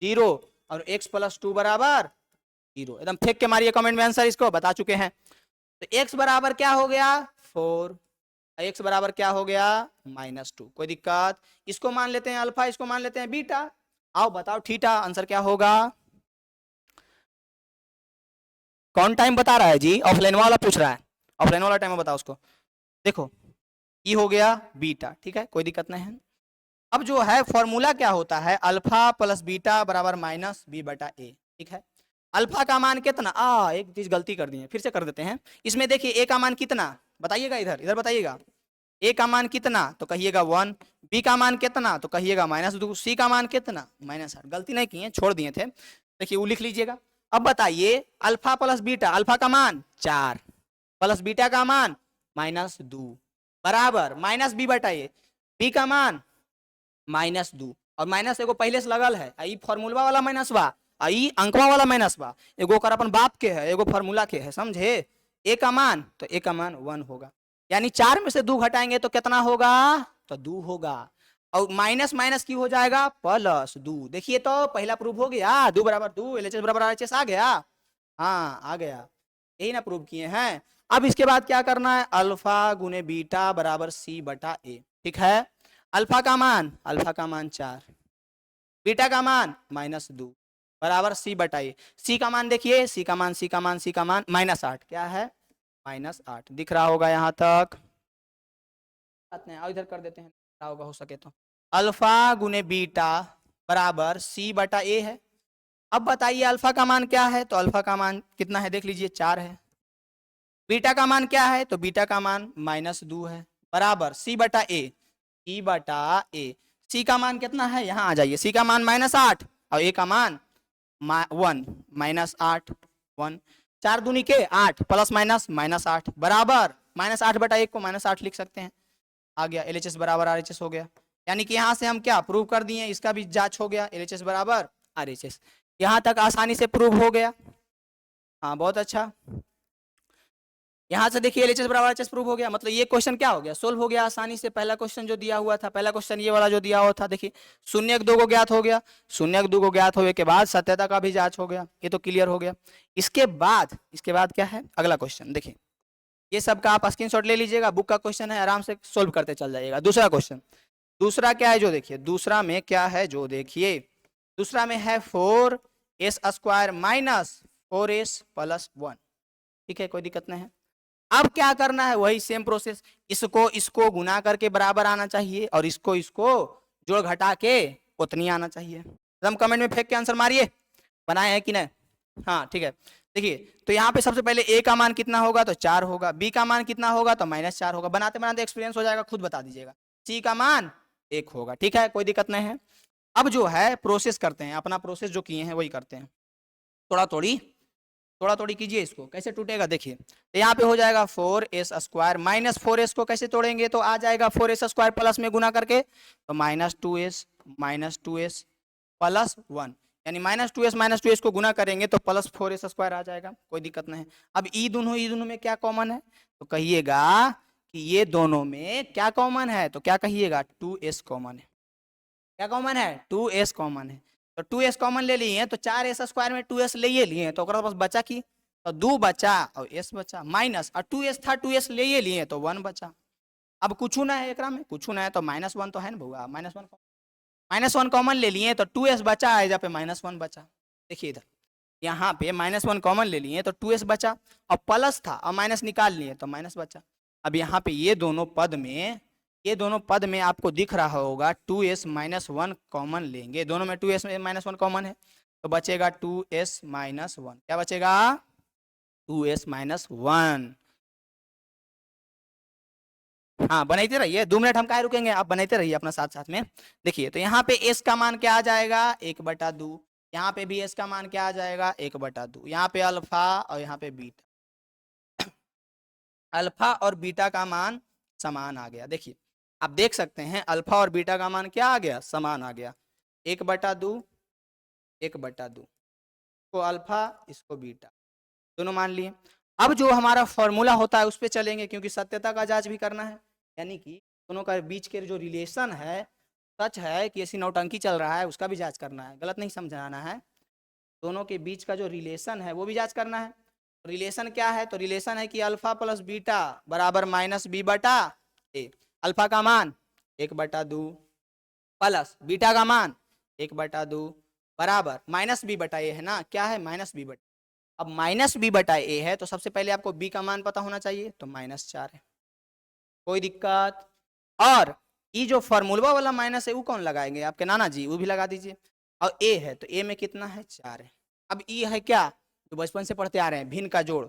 0 और x + 2 बराबर 0, एकदम फेंक के मारिए कमेंट में आंसर, इसको बता चुके हैं। तो x बराबर क्या हो गया 4, x बराबर क्या हो गया -2, कोई दिक्कत। इसको मान लेते हैं अल्फा, इसको मान लेते हैं बीटा। आओ बताओ थीटा, आंसर क्या होगा। कौन टाइम बता रहा है जी, ऑफलाइन वाला पूछ रहा है, ऑफलाइन वाला टाइम बताओ उसको। देखो ये हो गया बीटा, ठीक है कोई दिक्कत नहीं है। अब जो है फॉर्मूला क्या होता है, अल्फा + बीटा बराबर -b/a। ठीक है, अल्फा का मान कितना, एक चीज गलती कर दी है, फिर से कर देते हैं। इसमें देखिए ए का मान कितना बताइएगा, इधर इधर बताइएगा। ए का मान कितना तो कहिएगा 1, बी का मान कितना तो कहिएगा -2, सी का मान कितना -8। गलती नहीं किए, छोड़ दिए थे, देखिए वो लिख लीजिएगा। अब बताइए अल्फा + बीटा, अल्फा का मान 4 प्लस बीटा का मान -2 बराबर -b/a, बी का मान -2 और माइनस एगो पहले से लगल है, ई फॉर्मूला वाला माइनस बा, ई अंकवा वाला माइनस बा, एगो कर अपन बाप के है एगो फॉर्मूला के है, समझे। ए का मान तो ए का मान 1 होगा, यानी 4 में से 2 घटाएंगे तो कितना होगा, तो 2 होगा। और माइनस माइनस की हो जाएगा +2। देखिए तो पहला प्रूफ हो गया, 2 बराबर 2, एलएचएस बराबर आरएचएस आ गया, हाँ आ गया, यही ना प्रूफ किए हैं। अब इसके बाद क्या करना है, अल्फा गुने बीटा बराबर c/a। ठीक है, अल्फा का मान 4, बीटा का मान -2 बराबर c/a। सी का मान देखिए, सी का मान -8, क्या है -8, दिख रहा होगा यहाँ तक। इधर कर देते हैं, होगा हो सके तो। अल्फा गुने बीटा बराबर c/a है। अब बताइए अल्फा का मान क्या है, तो अल्फा का मान कितना है देख लीजिए 4 है। बीटा का मान क्या है, तो बीटा का मान -2 है बराबर c/a, e/a। सी का मान कितना है, यहाँ आ जाइए, सी का मान -8 और ए का मान 1, -8 1, 4 दूनी के 8 प्लस माइनस -8 बराबर -8/1 को -8 लिख सकते हैं। आ गया, एलएचएस बराबर आरएचएस हो गया। यानी कि यहाँ से हम क्या प्रूव कर दिए, इसका भी जांच हो गया, एलएचएस बराबर आरएचएस। यहाँ तक आसानी से प्रूव हो गया, हाँ बहुत अच्छा। यहाँ से देखिए एलएचएस बराबर आरएचएस प्रूव हो गया, मतलब ये क्वेश्चन क्या हो गया, सोल्व हो गया आसानी से। पहला क्वेश्चन जो दिया हुआ था, पहला क्वेश्चन ये वाला जो दिया हुआ था, देखिए 0 को ज्ञात हो गया, 0 को ज्ञात होने के बाद सत्यता का भी जांच हो गया, ये तो क्लियर हो गया। इसके बाद क्या है अगला क्वेश्चन, देखिए ये सब का आप स्क्रीनशॉट ले लीजिएगा, बुक का क्वेश्चन है, आराम से सोल्व करते चल जाइएगा। दूसरा क्वेश्चन, दूसरा क्या है जो देखिए, दूसरा में क्या है जो देखिए, दूसरा में है 4s² - 4s + 1। ठीक है कोई दिक्कत नहीं है। अब क्या करना है, वही सेम प्रोसेस, इसको इसको गुना करके बराबर आना चाहिए और इसको इसको जोड़ घटा के उतनी आना चाहिए। एकदम कमेंट में फेंक के आंसर मारिए, बनाए है कि नहीं, हाँ ठीक है। देखिए तो यहाँ पे सबसे पहले ए का मान कितना होगा, तो 4 होगा, बी का मान कितना होगा, तो -4 होगा। बनाते बनाते एक्सपीरियंस हो जाएगा, खुद बता दीजिएगा। सी का मान 1 होगा, ठीक है कोई दिक्कत नहीं है। अब जो है प्रोसेस करते हैं, अपना प्रोसेस जो किए हैं वही करते हैं, थोड़ा थोड़ा थोड़ी कीजिए इसको, कैसे टूटेगा देखिए। तो यहाँ पे हो जाएगा 4s स्क्वायर माइनस 4s को कैसे तोड़ेंगे, तो आ जाएगा 4s स्क्वायर प्लस में गुना करके, तो -2s प्लस 1, यानी -2s को गुना करेंगे तो प्लस 4s स्क्वायर आ जाएगा, कोई दिक्कत नहीं। अब ई दोनों में क्या कॉमन है, तो कहिएगा कि ये दोनों में क्या कॉमन है, तो क्या कहिएगा 2s कॉमन है। क्या कॉमन है, 2s कॉमन है। तो 2s कॉमन ले लिए तो 4s स्क्वायर में 2s ले ये लिए तो बस बचा की, तो 2 बचा और s बचा, माइनस और 2s था 2s ले ये लिए तो 1 बचा। अब कुछ ना है एकरा में, कुछ ना है तो -1 तो है ना भैया, -1 कॉमन ले लिए तो 2s बचा है, जहाँ पे -1 बचा। देखिए इधर यहाँ पे -1 कॉमन ले लिए तो 2s बचा, और प्लस था और माइनस निकाल लिए तो माइनस बचा। अब यहाँ पे ये दोनों पद में आपको दिख रहा होगा 2s -1 कॉमन लेंगे, दोनों में 2s -1 कॉमन है, तो बचेगा 2s -1। क्या बचेगा, 2s -1। हाँ बनाते रहिए, 2 मिनट हम कहाँ रुकेंगे, आप बनाते रहिए अपना साथ साथ में। देखिए तो यहाँ पे s का मान क्या आ जाएगा 1/2, यहाँ पे भी s का मान क्या आ जाएगा 1/2, यहाँ पे अल्फा और यहाँ पे बीटा, अल्फा और बीटा का मान समान आ गया। देखिए आप देख सकते हैं अल्फा और बीटा का मान क्या आ गया, समान आ गया, 1/2 1/2, को अल्फा इसको बीटा, दोनों मान लिए। अब जो हमारा फॉर्मूला होता है उस पर चलेंगे, क्योंकि सत्यता का जांच भी करना है, यानी कि दोनों का बीच के जो रिलेशन है सच है कि ऐसी नौटंकी चल रहा है उसका भी जांच करना है, गलत नहीं समझाना है। दोनों के बीच का जो रिलेशन है वो भी जांच करना है। रिलेशन क्या है, तो रिलेशन है कि अल्फा प्लस बीटा बराबर -b/a, अल्फा का मान 1/2 प्लस बीटा का मान 1/2 बराबर -b/a है ना, क्या है -b/a। अब -b/a है तो सबसे पहले आपको b का मान पता होना चाहिए, तो -4 है, कोई दिक्कत। और ये जो फॉर्मूला वाला माइनस है वो कौन लगाएंगे, आपके नाना जी, वो भी लगा दीजिए। और a है तो a में कितना है 4 है। अब e है क्या, जो बचपन से पढ़ते आ रहे हैं भिन्न का जोड़,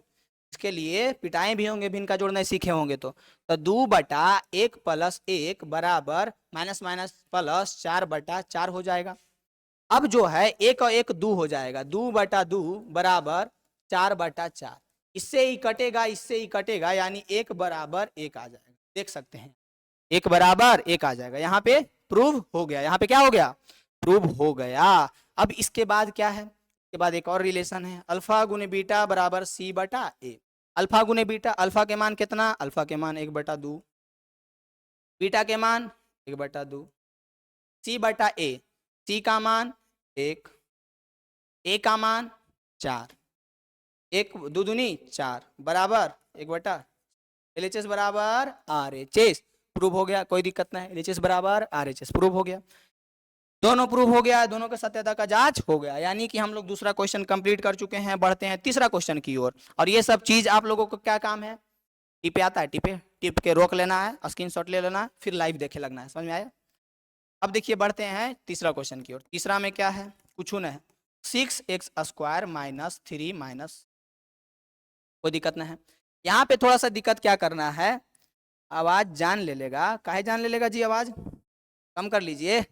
इसके लिए पिटाएं भी होंगे, भिन्न का जोड़ नहीं सीखे होंगे तो 2/1 + 1 बराबर माइनस माइनस प्लस 4/4 हो जाएगा। अब जो है 1 और 1 2 हो जाएगा, 2/2 बराबर 4/4, इससे ही कटेगा इससे ही कटेगा, यानी 1 बराबर 1 आ जाएगा। देख सकते हैं 1 बराबर 1 आ जाएगा, यहाँ पे प्रूव हो गया, यहाँ पे क्या हो गया, प्रूव हो गया। अब इसके बाद क्या है, इसके बाद एक और रिलेशन है, अल्फा गुने बीटा बराबर c/a। अल्फा गुने बीटा, अल्फा के मान कितना, अल्फा के मान 1/2, बीटा के मान 1/2, c/a, c का मान 1, a का मान 4, 1 2 दूनी 4 बराबर 1/, LHS बराबर RHS, प्रूव हो गया, कोई दिक्कत नहीं, LHS बराबर RHS प्रूव हो गया। दोनों प्रूव हो गया, दोनों का सत्यता का जांच हो गया, यानी कि हम लोग दूसरा क्वेश्चन कंप्लीट कर चुके हैं। बढ़ते हैं तीसरा क्वेश्चन की ओर। और ये सब चीज आप लोगों को क्या काम है, टिपे आता है, टिप के रोक लेना है, स्क्रीनशॉट ले लेना है, फिर लाइव देखे लगना है, समझ में आया। अब देखिए बढ़ते हैं तीसरा क्वेश्चन की ओर। तीसरा में क्या है, कुछ नहीं, 6x स्क्वायर माइनस 3 माइनस, कोई दिक्कत नहीं है। यहाँ पे थोड़ा सा दिक्कत क्या करना है, आवाज जान ले लेगा, काहे जान ले लेगा जी, आवाज कम कर लीजिए,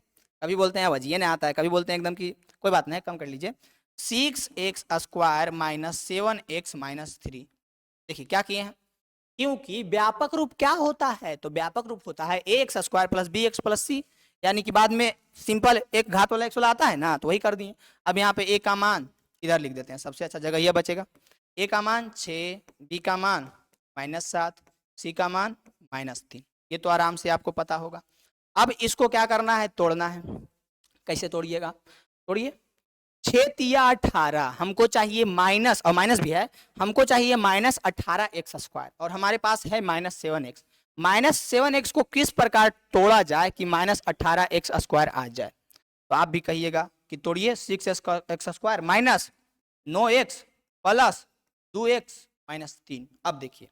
कभी बोलते हैं आवाज ये नहीं आता है, कभी बोलते हैं एकदम की, कोई बात नहीं, कम कर लीजिए। 6x square minus 7x minus 3, देखिए क्या किए हैं, क्योंकि व्यापक रूप क्या होता है, तो व्यापक रूप होता है ax square plus bx plus c, यानी कि बाद में सिंपल एक घात वाला x वाला आता है ना, तो वही कर दिए। अब यहाँ पे a का मान इधर लिख देते हैं, सबसे अच्छा जगह यह बचेगा, a का मान 6, b का मान -7, c का मान -3, ये तो आराम से आपको पता होगा। अब इसको क्या करना है, तोड़ना है, कैसे तोड़िएगा, तोड़िए, 6 तिया 18, हमको चाहिए माइनस, और माइनस भी है, हमको चाहिए -18x स्क्वायर, और हमारे पास है -7x। -7x को किस प्रकार तोड़ा जाए कि -18x स्क्वायर आ जाए, तो आप भी कहिएगा कि तोड़िए, 6x square minus 9x plus 2x minus 3। अब देखिए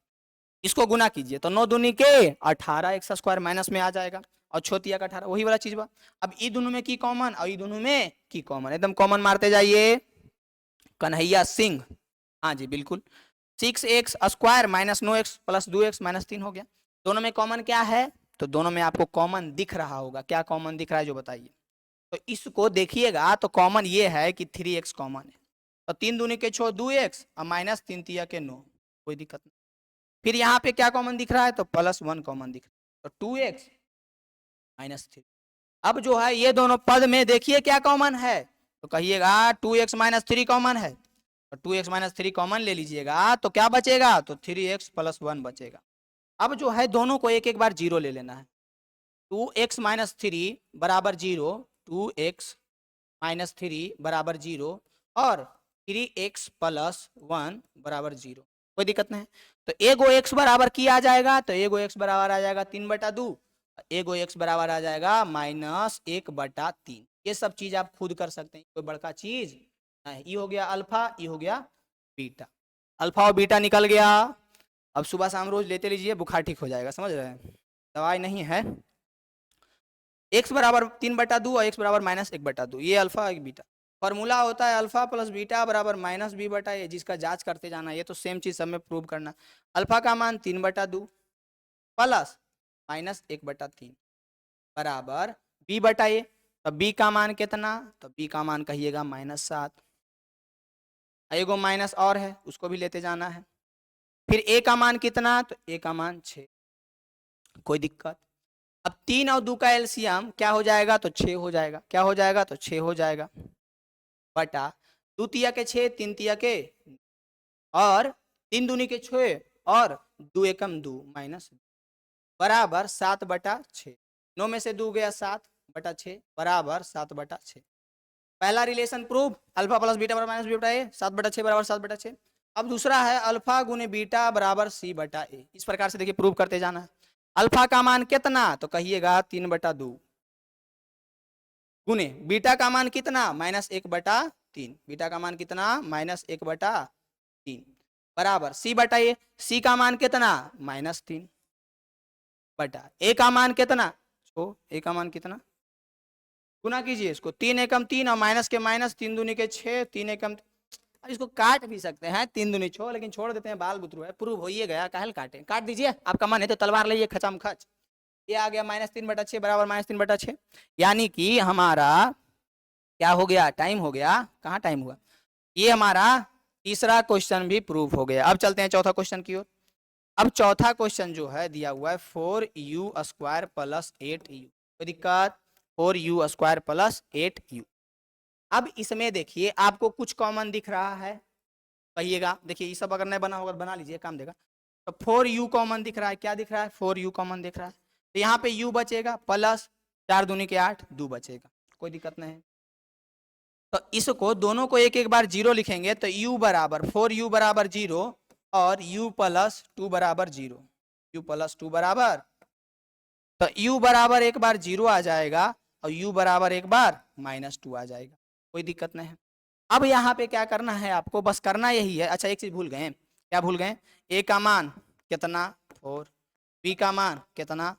इसको गुना कीजिए तो 9 दूनी के 18x स्क्वायर माइनस में आ जाएगा, और छोटिया का 18, वही वाला चीज बा। अब ई दोनों में की कॉमन, और ई दोनों में की कॉमन, एकदम कॉमन मारते जाइए, कन्हैया सिंह, हाँ जी बिल्कुल, 6x square minus 9x plus 2x minus 3 हो गया। दोनों में कॉमन क्या है, तो दोनों में आपको कॉमन दिख रहा होगा, क्या कॉमन दिख रहा है जो बताइए, तो इसको देखिएगा तो कॉमन ये है कि 3x कॉमन है, तो 3 दूनी के 6 2x और माइनस 3 तिया के 9, कोई दिक्कत नहीं। फिर यहाँ पे क्या कॉमन दिख रहा है, तो +1 कॉमन दिख रहा है, तो 2x -3। अब जो है ये दोनों पद में देखिए क्या कॉमन है, तो कहिएगा 2x -3 कॉमन है, तो 2x -3 कॉमन ले लीजिएगा, तो क्या बचेगा, तो 3x + 1 बचेगा। अब जो है दोनों को एक एक बार जीरो ले लेना है। 2x -3 बराबर 0, 2x -3 बराबर 0 और 3x + 1 बराबर 0, कोई दिक्कत नहीं। तो एगो x बराबर किया जाएगा, तो एगो x बराबर आ जाएगा 3/2, एगो x बराबर आ जाएगा -1/3। ये सब चीज आप खुद कर सकते हैं, कोई बड़का चीज नहीं। ये हो गया अल्फा, ये हो गया बीटा, अल्फा और बीटा निकल गया। अब सुबह शाम रोज लेते लीजिए, बुखार ठीक हो जाएगा, समझ रहे हैं, दवाई नहीं है। x बराबर 3/2 और x बराबर -1/2, ये अल्फा एक बीटा। फॉर्मूला होता है अल्फा प्लस बीटा बराबर -b/a, जिसका जांच करते जाना, ये तो सेम चीज सब में प्रूव करना। अल्फा का मान 3/2 प्लस -1/3 बराबर b/a, तो b का मान कितना, तो b का मान कहिएगा -7, एगो माइनस और है उसको भी लेते जाना है। फिर a का मान कितना, तो a का मान 6, कोई दिक्कत। अब 3 और 2 का एलसीएम क्या हो जाएगा, तो 6 हो जाएगा, क्या हो जाएगा, तो 6 हो जाएगा बटा 2 तिया के 6, 3 तिया के और 3 दूनी के 6 और 2 एकम 2 माइनस बराबर 7/6। 9 में से 2 गया 7/6 बराबर 7/6। पहला relation prove, alpha plus beta बराबर -b/a, 7/6 बराबर 7/6। अब दूसरा है अल्फा गुने बीटा बराबर c/a। इस प्रकार से देखिए प्रूव करते जाना है। अल्फा का मान कितना, तो कहिएगा 3/2 गुने बीटा का मान कितना, -1/3, बीटा का मान कितना, -1/3 बराबर c/a। c का मान कितना, -3 बटा a का मान कितना, तो a का मान कितना, गुना कीजिए इसको, 3 एकम 3 और माइनस के माइनस, 3 दूनी के 6, 3 एकम, इसको काट भी सकते हैं 3 दूनी 6, लेकिन छोड़ देते हैं, बाल बुतरू है, प्रूव हो ही गया, काहे काटे, काट दीजिए, आपका मन है तो तलवार लाइए खचम खच। ये आ गया -3/6 बराबर -3/6, यानी कि हमारा क्या हो गया, टाइम हो गया, कहाँ टाइम हुआ, ये हमारा तीसरा क्वेश्चन भी प्रूव हो गया। अब चलते हैं चौथा क्वेश्चन की ओर। अब चौथा क्वेश्चन जो है दिया हुआ है 4u² + 8u, कोई दिक्कत, 4u² + 8u। अब इसमें देखिए आपको कुछ कॉमन दिख रहा है, कहिएगा, देखिए ये सब अगर नहीं बना होगा बना लीजिए, काम देगा। तो 4u कॉमन दिख रहा है, क्या दिख रहा है, 4u कॉमन दिख रहा है, तो यहाँ पे u बचेगा प्लस 4 दूनी के 8, 2 बचेगा, कोई दिक्कत नहीं है। तो इसको दोनों को एक एक बार जीरो लिखेंगे, तो u बराबर 4u बराबर 0 और u + 2 बराबर 0, u + 2 बराबर, तो u बराबर एक बार 0 आ जाएगा और u बराबर एक बार -2 आ जाएगा, कोई दिक्कत नहीं है। अब यहाँ पे क्या करना है आपको, बस करना यही है। अच्छा एक चीज भूल गए, क्या भूल गए, a का मान कितना 4, b का मान कितना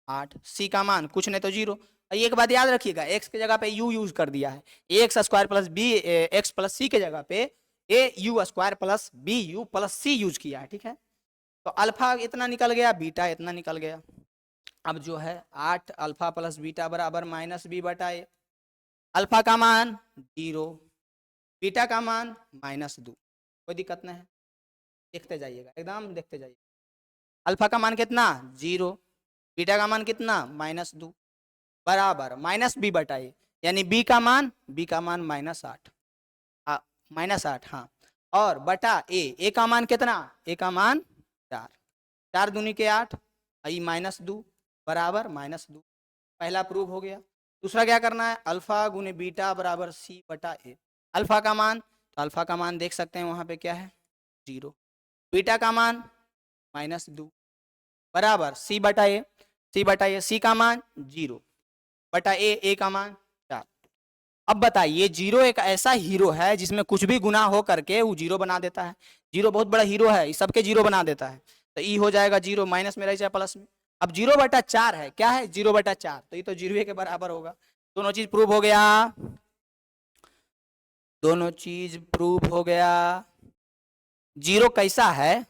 8, c का मान कुछ नहीं तो 0। एक बात याद रखिएगा, x की जगह पे u यूज कर दिया है, ax² + b x + c के जगह पे au² + bu + c यूज किया है, ठीक है। तो अल्फा इतना निकल गया, बीटा इतना निकल गया। अब जो है 8 अल्फा प्लस बीटा बराबर -b/a, अल्फा का मान 0, बीटा का मान -2, कोई दिक्कत नहीं है, देखते जाइएगा, एकदम देखते जाइए। अल्फा का मान कितना 0, बीटा का मान कितना -2 बराबर -b/a, यानी b का मान -8, -8 हाँ, और बटा a का मान कितना, a का मान 4, 4 दूनी के 8 आई -2 बराबर -2, पहला प्रूव हो गया। दूसरा क्या करना है, अल्फा गुने बीटा बराबर c/a, अल्फा का मान, तो अल्फा का मान देख सकते हैं वहां पे क्या है 0, बीटा का मान -2 बराबर c/a, c/a, c का मान 0 बटा a का मान 4। अब बताइए, 0 एक ऐसा हीरो है जिसमें कुछ भी गुना हो करके वो 0 बना देता है, 0 बहुत बड़ा हीरो है, इस सबके 0 बना देता है। तो ई हो जाएगा 0, माइनस में रह जाए प्लस में। अब 0/4 है, क्या है 0/4, तो ये तो 0 के बराबर होगा। दोनों चीज प्रूव हो गया, दोनों चीज प्रूव हो गया। 0 कैसा है,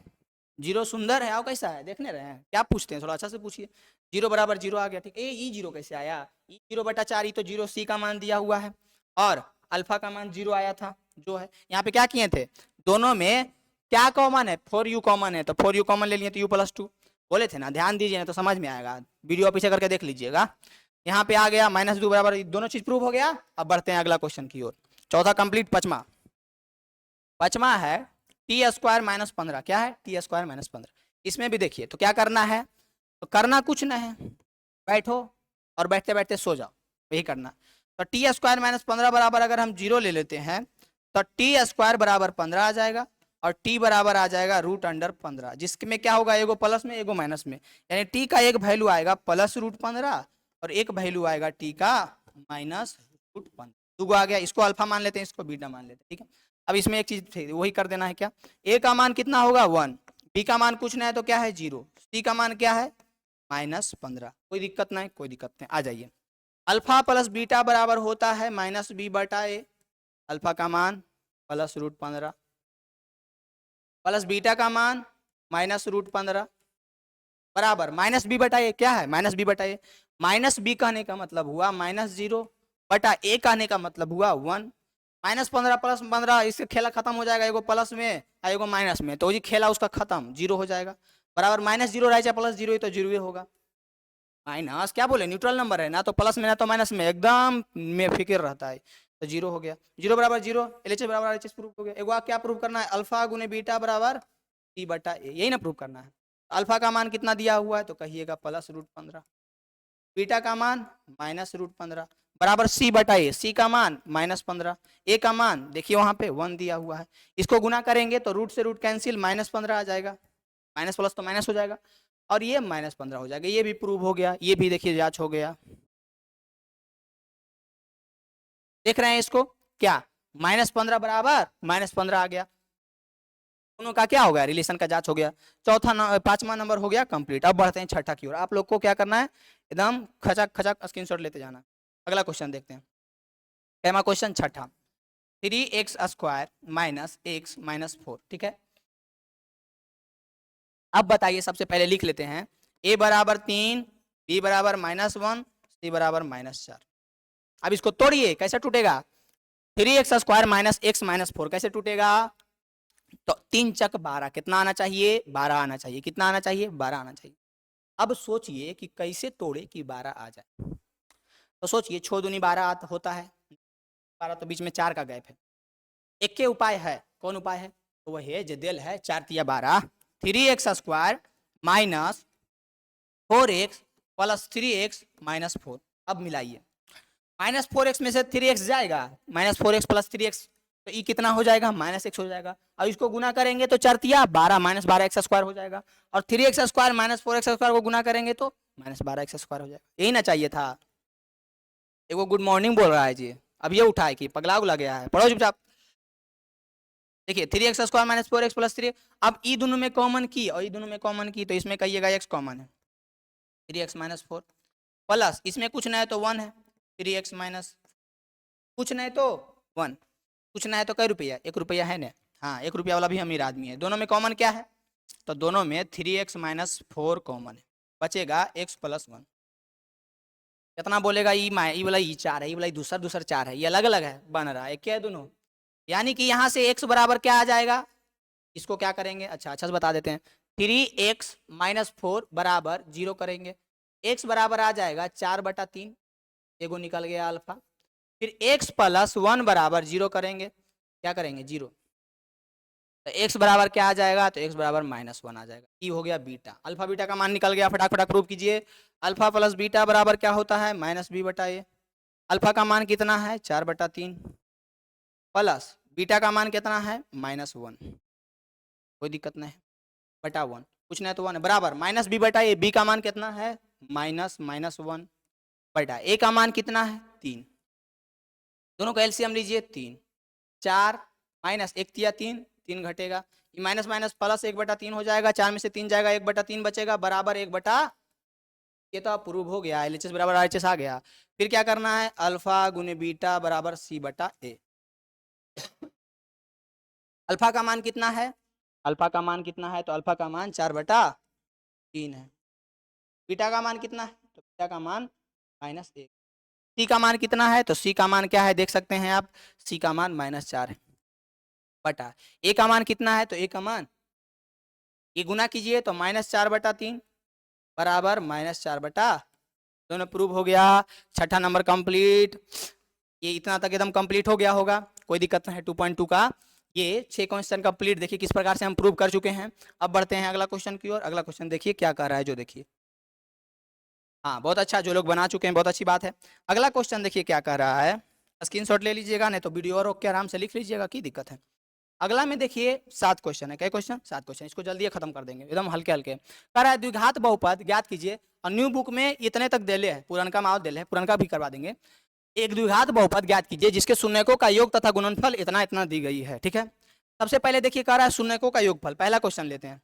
0 सुंदर है और कैसा है, देखने रहे हैं, क्या पूछते हैं, थोड़ा अच्छा से पूछिए। 0 बराबर 0 आ गया, ठीक। ई 0 कैसे आया, ई 0/4, ई तो 0 c का मान दिया हुआ है और अल्फा का मान 0 आया था, जो है यहाँ पे क्या किए थे, दोनों में क्या कॉमन है, 4u कॉमन है, तो 4u कॉमन ले लिए तो u+2 बोले थे ना, ध्यान दीजिए ना तो समझ में आएगा, वीडियो पीछे करके देख लीजिएगा। यहाँ पे आ गया -2 बराबर, दोनों चीज प्रूव हो गया। अब बढ़ते हैं अगला क्वेश्चन की ओर, चौथा कंप्लीट। पचमा है टी स्क्वायर -15, क्या है टी स्क्वायर -15। इसमें भी देखिए तो क्या करना है, तो करना कुछ नहीं है, बैठो और बैठते बैठते सो जाओ, यही करना। तो टी स्क्वायर -15 बराबर अगर हम 0 ले लेते हैं तो टी स्क्वायर बराबर 15 आ जाएगा और टी बराबर आ जाएगा √15, जिसमें क्या होगा, एगो प्लस में एगो माइनस में, यानी टी का एक वैल्यू आएगा +√15 और एक वैल्यू आएगा टी का -√15। दुगो आ गया, इसको अल्फा मान लेते हैं, इसको बीटा मान लेते हैं, ठीक है। अब इसमें एक चीज वही कर देना है, क्या, ए का मान कितना होगा 1, बी का मान कुछ नहीं है तो क्या है 0, सी का मान क्या है -15। कोई दिक्कत नहीं, कोई दिक्कत नहीं, आ जाइए। अल्फा प्लस बीटा बराबर होता है -b/a, अल्फा का मान +√15 प्लस बीटा का मान -√15 बराबर -b/a, क्या है -b/a, -b कहने का मतलब हुआ -0 बटा a कहने का मतलब हुआ 1, -15 + 15, इससे खेला खत्म हो जाएगा, एगो प्लस में और एगो माइनस में, तो जी खेला उसका खत्म, 0 हो जाएगा, बराबर -0 रहे चाहे +0 ही तो 0 ही होगा। माइनस क्या बोले, न्यूट्रल नंबर है ना, तो प्लस में ना तो माइनस में, एकदम में फिक्र रहता है, तो 0 हो गया, 0 बराबर 0, LHS बराबर RHS प्रूव हो गया। एक बार क्या प्रूव करना है, अल्फा गुने बीटा बराबर t/a, यही ना प्रूव करना है। अल्फा का मान कितना दिया हुआ है तो कहिएगा +√15, बीटा का मान -√15 बराबर c/a, सी का मान -15, ए का मान देखिए वहां पे 1 दिया हुआ है, इसको गुना करेंगे तो रूट से रूट कैंसिल, -15 आ जाएगा, माइनस प्लस तो माइनस हो जाएगा और ये -15 हो जाएगा, ये भी प्रूव हो गया, ये भी देखिए जांच हो गया। देख रहे हैं इसको, क्या -15 बराबर -15 आ गया, दोनों का क्या हो गया, रिलेशन का जांच हो गया। पांचवा नंबर हो गया कंप्लीट। अब बढ़ते हैं छठा की ओर, आप लोग को क्या करना है, एकदम खचक खचक स्क्रीनशॉट लेते जाना। अगला क्वेश्चन देखते हैं, पहला क्वेश्चन छठा, 3x² - x - 4, ठीक है। अब बताइए, सबसे पहले लिख लेते हैं, a बराबर 3, b बराबर -1, c बराबर -4। अब इसको तोड़िए, कैसे टूटेगा, 3x² - x - 4 कैसे टूटेगा, तो 3 चक 12, कितना आना चाहिए 12 आना चाहिए, कितना आना चाहिए 12 आना चाहिए। अब सोचिए कि कैसे तोड़े कि 12 आ जाए, तो सोचिए 6 दूनी 12 होता है, 12 तो बीच में 4 का गैप है, एक के उपाय है, कौन उपाय है, तो वह है जो दिल है 4 तिया 12, 3x² - 4x + 3x - 4। अब मिलाइए, -4x में से 3x जाएगा, -4x + 3x, तो ये कितना हो जाएगा -x हो जाएगा, और इसको गुना करेंगे तो 4 तिया 12 -12x² हो जाएगा, और 3x² - 4x² को गुना करेंगे तो -12x² हो जाएगा, यही ना चाहिए था। एगो गुड मॉर्निंग बोल रहा है जी, अब ये उठा है कि पगला उगला गया है, पढ़ो चुपचाप। देखिए 3x² - 4x + 3, अब ई दोनों में कॉमन की और ई दोनों में कॉमन की, तो इसमें कहिएगा x कॉमन है, 3x - 4 प्लस इसमें कुछ ना है तो 1 है, 3x माइनस कुछ नहीं तो 1, कुछ ना है तो कई रुपया, 1 रुपया है ना, हाँ 1 रुपया वाला भी अमीर आदमी है। दोनों में कॉमन क्या है, तो दोनों में 3x - 4 कॉमन है, बचेगा x + 1। कितना बोलेगा, ई वाला ई 4 है, ई वाला दूसरा 4 है, ये अलग अलग है, बन रहा है क्या है दोनों, यानी कि यहाँ से x बराबर क्या आ जाएगा, इसको क्या करेंगे, अच्छा से बता देते हैं, 3x - 4 बराबर 0 करेंगे, x बराबर आ जाएगा 4/3, एगो निकल गया अल्फा, फिर x + 1 बराबर 0 करेंगे, क्या करेंगे 0, तो x बराबर क्या आ जाएगा, तो x बराबर -1 आ जाएगा, ये हो गया बीटा। अल्फा बीटा का मान निकल गया, फटाफट प्रूव कीजिए, अल्फा प्लस बीटा बराबर क्या होता है -b/a, अल्फा का मान कितना है 4/3 प्लस बीटा का मान कितना है -1, कोई दिक्कत नहीं है, बटा 1, कुछ नहीं तो 1 है, बराबर -b/a, b का मान कितना है -1 बटा a का मान कितना है 3, दोनों का एलसीएम लीजिए 3, 4 माइनस 1 तिया 3, 3 घटेगा, माइनस माइनस प्लस 1/3 हो जाएगा, 4 में से 3 जाएगा, 1/3 बचेगा, बराबर 1 ये तो प्रूव हो गया, एलएचएस बराबर आरएचएस आ गया। फिर क्या करना है, अल्फा गुने बीटा बराबर c/a। अल्फा का मान कितना है, अल्फा का मान कितना है, तो अल्फा का मान 4/3 है, बीटा का मान कितना है, तो बीटा का मान -1, सी का मान कितना है, तो सी का मान क्या है देख सकते हैं आप, सी का मान -4 है, बटा ए का मान कितना है, तो ए का मान ये गुना कीजिए तो -4/3 बराबर -4/, दोनों प्रूव हो गया। छठा नंबर कंप्लीट। ये इतना तक एकदम कंप्लीट हो गया होगा, कोई दिक्कत नहीं है। 2.2 का ये 6 क्वेश्चन कंप्लीट। देखिए किस प्रकार से हम प्रूव कर चुके हैं। अब बढ़ते हैं अगला क्वेश्चन की ओर। अगला क्वेश्चन देखिए क्या कर रहा है, जो देखिए। हाँ बहुत अच्छा, जो लोग बना चुके हैं बहुत अच्छी बात है। अगला क्वेश्चन देखिए क्या कर रहा है, स्क्रीनशॉट ले लीजिएगा, नहीं तो वीडियो और रोक के आराम से लिख लीजिएगा, की दिक्कत है। अगला में देखिए 7 क्वेश्चन है। क्या क्वेश्चन? 7 क्वेश्चन। इसको जल्दी खत्म कर देंगे, एकदम हल्के हल्के। कह रहा है द्विघात बहुपद ज्ञात कीजिए, और न्यू बुक में इतने तक देले है, पुरानका में और देले है, पुरानका भी करवा देंगे। एक द्विघात बहुपद ज्ञात कीजिए जिसके शून्यकों का योग तथा गुणनफल इतना इतना दी गई है। ठीक है, सबसे पहले देखिए कह रहा है शून्यकों का योगफल। पहला क्वेश्चन लेते हैं,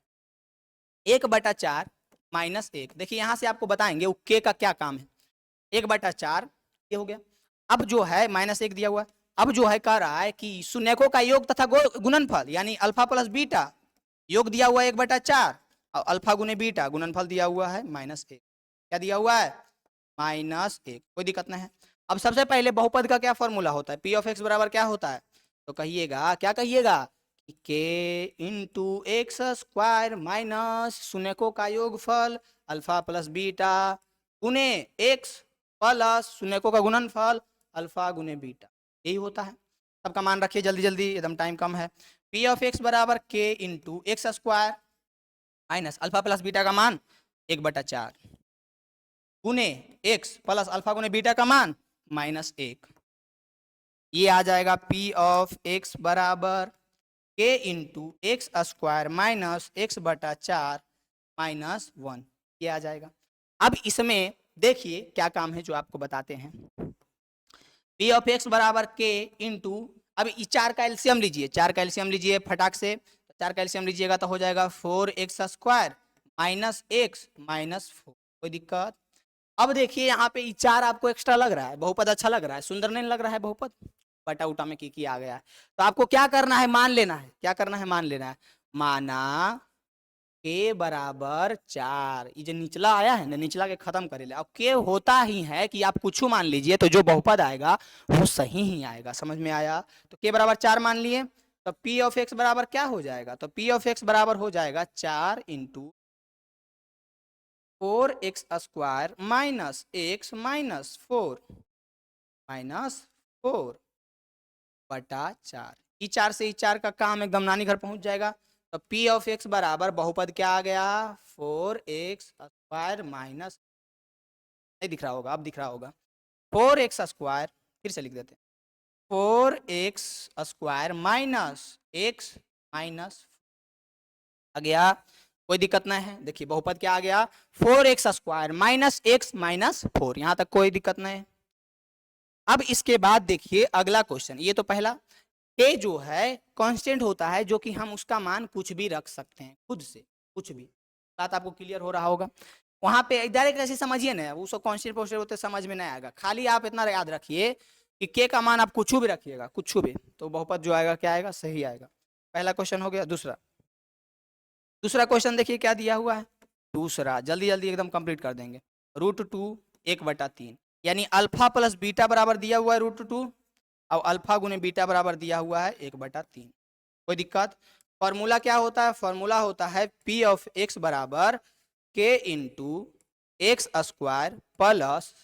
1/4 -1। देखिए यहाँ से आपको बताएंगे वो के का क्या काम है। 1/4 ये हो गया। अब जो है -1 दिया हुआ है। अब जो है कह रहा है कि शून्यकों का योग तथा गुणनफल यानी अल्फा प्लस बीटा, योग दिया हुआ है 1/4 और अल्फा गुने बीटा गुणनफल दिया हुआ है -1। क्या दिया हुआ है? -1। कोई दिक्कत नहीं है। अब सबसे पहले बहुपद का क्या फॉर्मूला होता है, पी ऑफ एक्स बराबर क्या होता है, तो कहिएगा, क्या कहिएगा, के इंटू एक्स स्क्वायर माइनस शून्यकों का योगफल अल्फा प्लस बीटा गुने एक्स प्लस शून्यकों का गुणनफल अल्फा गुने बीटा, यही होता है। सबका मान रखिए जल्दी जल्दी, एकदम टाइम कम है। पी ऑफ एक्स बराबर के into x square minus alpha plus beta का मान 1/4 गुने एक्स प्लस अल्फा गुने बीटा का मान -1। ये आ जाएगा पी ऑफ एक्स बराबर के into x square minus x/4 -1, ये आ जाएगा। अब इसमें देखिए क्या काम है जो आपको बताते हैं। पी ऑफ एक्स बराबर के इंटू, अब इस 4 का एलसीएम लीजिए, 4 का एलसीएम लीजिए फटाक से। 4 का एलसीएम लीजिएगा तो हो जाएगा 4x² -x -4, कोई दिक्कत? अब देखिए यहाँ पे 4 आपको एक्स्ट्रा लग रहा है, बहुपद अच्छा लग रहा है, सुंदर नहीं लग रहा है बहुपद, बटा उटा में की आ गया है। तो आपको क्या करना है, मान लेना है। क्या करना है? मान लेना है। माना के बराबर 4, ये जो निचला आया है ना, निचला के खत्म करे ले। अब के होता ही है कि आप कुछ मान लीजिए तो जो बहुपद आएगा वो सही ही आएगा। समझ में आया? तो के बराबर 4 मान लिए तो पी ऑफ एक्स बराबर क्या हो जाएगा, तो पी ऑफ एक्स बराबर हो जाएगा 4 इंटू 4x² माइनस x -4 बटा 4। ई 4 से ई 4 का काम एकदम नानी घर पहुंच जाएगा। तो पी ऑफ एक्स बराबर बहुपद क्या आ गया, 4x² माइनस, नहीं दिख रहा होगा, अब दिख रहा होगा, 4x², फिर से लिख देते हैं 4x² माइनस x माइनस, आ गया, कोई दिक्कत नहीं है। देखिए बहुपद क्या आ गया, 4x² माइनस x -4, यहां तक कोई दिक्कत नहीं है। अब इसके बाद देखिए अगला क्वेश्चन, ये तो पहला, के जो है कांस्टेंट होता है जो कि हम उसका मान कुछ भी रख सकते हैं खुद से, कुछ भी। बात आपको क्लियर हो रहा होगा। वहां पे डायरेक्ट ऐसे समझिए ना, वो सब कांस्टेंट पोस्टेंट होते समझ में नहीं आएगा। खाली आप इतना याद रखिए कि के का मान आप कुछ भी रखिएगा, कुछ भी, तो बहुपद जो आएगा क्या आएगा, सही आएगा। पहला क्वेश्चन हो गया। दूसरा क्वेश्चन देखिए क्या दिया हुआ है। दूसरा जल्दी जल्दी एकदम कंप्लीट कर देंगे। √2 1/3, यानी अल्फा प्लस बीटा बराबर दिया हुआ है √2 और अल्फा गुने बीटा बराबर दिया हुआ है 1/3। कोई दिक्कत? फॉर्मूला क्या होता है, फॉर्मूला होता है पी ऑफ एक्स बराबर के into x square plus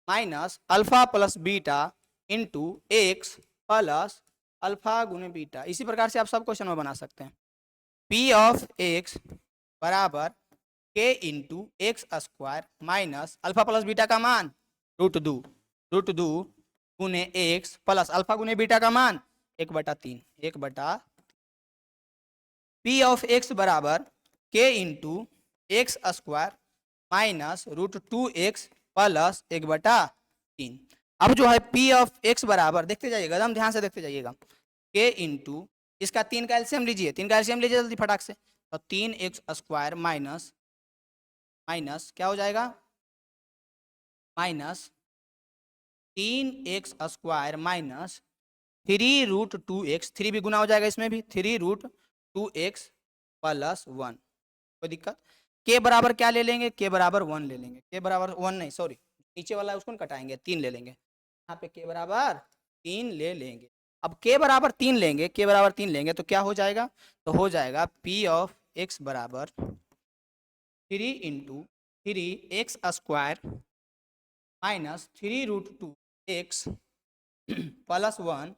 minus alpha plus beta into x plus alpha गुने बीटा। इसी प्रकार से आप सब क्वेश्चन में बना सकते हैं। पी ऑफ एक्स बराबर के into x square minus alpha plus beta का मान √2 गुने एक्स प्लस अल्फा गुने बीटा का मान 1/3। पी ऑफ एक्स बराबर के into x square minus √2x plus 1/3। अब जो है पी ऑफ एक्स बराबर, देखते जाइएगा एकदम ध्यान से देखते जाइएगा, के इंटू इसका 3 का एलसीएम लीजिए, 3 का एलसीएम लीजिए जल्दी फटाक से। तो 3x² माइनस क्या हो जाएगा, माइनस 3x² माइनस 3√2x, 3 भी गुना हो जाएगा इसमें भी, 3√2x प्लस 1। कोई दिक्कत? के बराबर क्या ले लेंगे, के बराबर 1 ले लेंगे। के बराबर 1 नहीं, सॉरी, नीचे वाला उसको कटाएंगे, 3 ले लेंगे। यहाँ पे के बराबर 3 ले लेंगे। अब k बराबर 3 लेंगे, k बराबर 3 लेंगे तो क्या हो जाएगा, तो हो जाएगा p ऑफ x बराबर 3 into 3x² minus 3√2x plus 1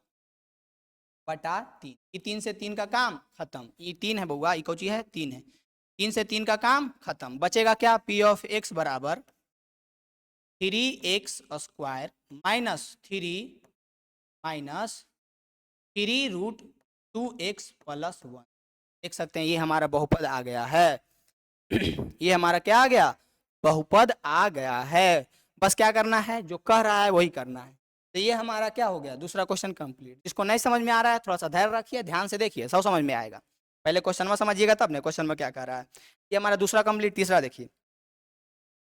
बटा 3। ये 3 से 3 का काम खत्म, ये 3 है बउआ, ये कौची है 3 है, 3 से 3 का काम खत्म, बचेगा क्या, p ऑफ x बराबर 3x² माइनस 3√2x प्लस 1। देख सकते हैं ये हमारा बहुपद आ गया है। ये हमारा क्या आ गया, बहुपद आ गया है। बस क्या करना है, जो कह रहा है वही करना है। तो ये हमारा क्या हो गया, दूसरा क्वेश्चन कंप्लीट। जिसको नहीं समझ में आ रहा है थोड़ा सा धैर्य रखिए, ध्यान से देखिए, सब समझ में आएगा। पहले क्वेश्चन में समझिएगा तब ने क्वेश्चन में क्या कह रहा है। ये हमारा दूसरा कंप्लीट। तीसरा देखिए,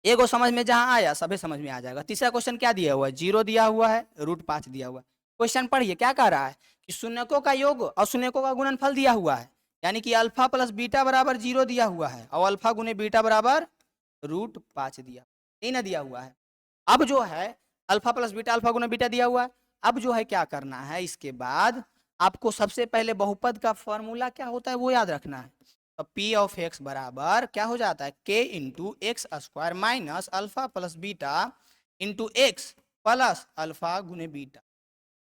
एगो समझ में जहां आया सभी समझ में आ जाएगा। तीसरा क्वेश्चन क्या दिया हुआ है, 0 दिया हुआ है, √5 दिया हुआ है। क्वेश्चन पढ़िए क्या कह रहा है कि शून्यकों का योग और शून्यकों का गुणनफल दिया हुआ है, यानी कि अल्फा प्लस बीटा बराबर 0 दिया हुआ है और अल्फा गुने बीटा बराबर √5 दिया, यही ना दिया हुआ है। अब जो है अल्फा प्लस बीटा अल्फा गुना बीटा दिया हुआ है। अब जो है क्या करना है, इसके बाद आपको सबसे पहले बहुपद का फॉर्मूला क्या होता है वो याद रखना है। तो p ऑफ x बराबर क्या हो जाता है, k into x square minus alpha plus beta into x plus alpha गुने बीटा,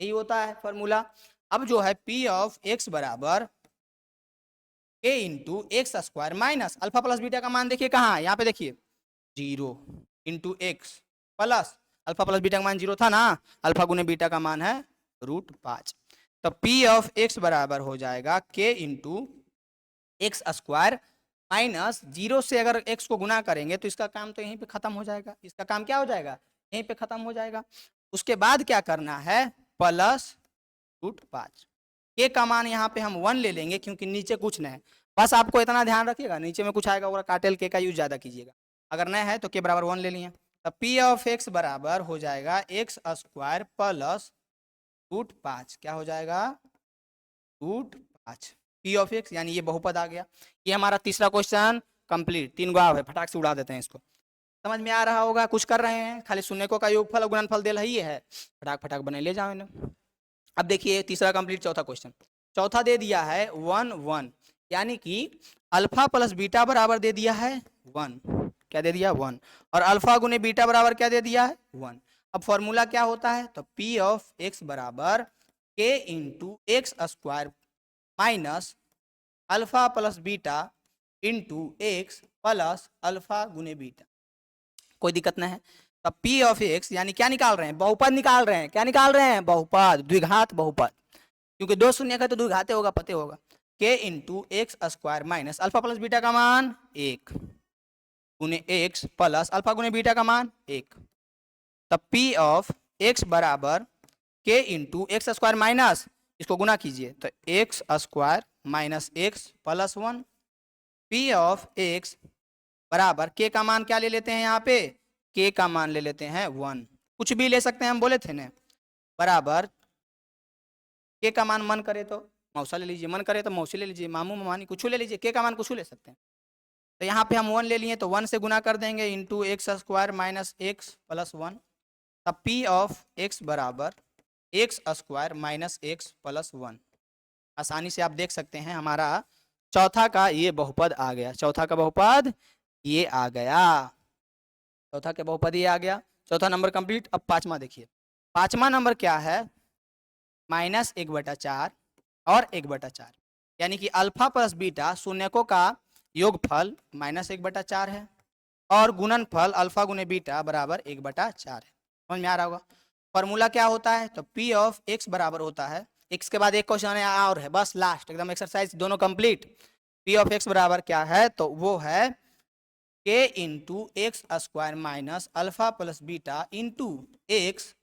यही होता है फॉर्मूला। अब जो है p ऑफ x बराबर k into x square minus alpha plus beta का मान देखिए कहाँ, यहाँ पे देखिए 0 into x plus alpha plus beta का मान 0 था ना, अल्फा गुने बीटा का मान है √5। तो p ऑफ x बराबर हो जाएगा k into x square minus 0 से अगर x को गुना करेंगे तो इसका काम तो यहीं पे खत्म हो जाएगा, इसका काम क्या हो जाएगा, यहीं पे खत्म हो जाएगा। उसके बाद क्या करना है, प्लस √5। k का मान यहाँ पे हम 1 ले लेंगे क्योंकि नीचे कुछ नहीं है। बस आपको इतना ध्यान रखिएगा, नीचे में कुछ आएगा वो काटेल k का यूज ज्यादा कीजिएगा, अगर नहीं है तो k बराबर 1 ले लिए। तो p ऑफ x बराबर हो जाएगा एक्स स्क्वायर प्लस √5, क्या हो जाएगा √5 p ऑफ x, यानी ये बहुपद आ गया। ये हमारा तीसरा क्वेश्चन कंप्लीट। 3 गुना है, फटाक से उड़ा देते हैं इसको। समझ में आ रहा होगा, कुछ कर रहे हैं, खाली शून्यकों का योगफल और गुणनफल दे रही है, फटाक फटाक बने ले जाओ इन्हें। अब देखिए तीसरा कंप्लीट। चौथा क्वेश्चन, चौथा दे दिया है 1 1, यानी कि अल्फा प्लस बीटा बराबर दे दिया है 1, क्या दे दिया 1, और अल्फा गुने बीटा बराबर क्या दे दिया है 1। अब फॉर्मूला क्या होता है, तो p ऑफ x बराबर k into x square minus alpha plus beta into x plus alpha गुने बीटा, कोई दिक्कत नहीं है। तो p ऑफ x यानी क्या निकाल रहे हैं, बहुपद निकाल रहे हैं, क्या निकाल रहे हैं, बहुपद, द्विघात बहुपद, क्योंकि दो शून्य का तो द्विघाते होगा, पते होगा। k into x square minus alpha plus beta का मान 1 गुने एक्स प्लस अल्फा गुने बीटा का मान 1। तब p ऑफ x बराबर k into x square minus, इसको गुना कीजिए तो x square minus x plus 1। p of x बराबर k का मान क्या ले लेते हैं, यहाँ पे k का मान ले लेते हैं 1, कुछ भी ले सकते हैं, हम बोले थे ना, बराबर k का मान मन करे तो मौसा ले लीजिए, मन करे तो मौसी ले लीजिए, मामू मामानी कुछ ले लीजिए, k का मान कुछ ले सकते हैं। तो यहाँ पे हम 1 ले लिए तो 1 से गुना कर देंगे into x square minus x plus 1। तब p ऑफ x बराबर x square minus x plus 1। आसानी से आप देख सकते हैं हमारा चौथा का ये बहुपद आ गया, चौथा का बहुपद ये आ गया, चौथा का बहुपद ये आ गया। चौथा नंबर कंप्लीट। अब पांचवा देखिए, पांचवा नंबर क्या है, -1/4 और 1/4, यानी कि अल्फा प्लस बीटा शून्यकों का योगफल -1/4 है और गुणनफल अल्फा गुने बीटा बराबर 1/4 है। समझ में आ रहा होगा। फॉर्मूला क्या होता है, तो p ऑफ x बराबर होता है, x के बाद एक क्वेश्चन और है, बस लास्ट एकदम एक्सरसाइज दोनों कंप्लीट। p ऑफ x बराबर क्या है, तो वो है k into x square minus alpha plus beta into x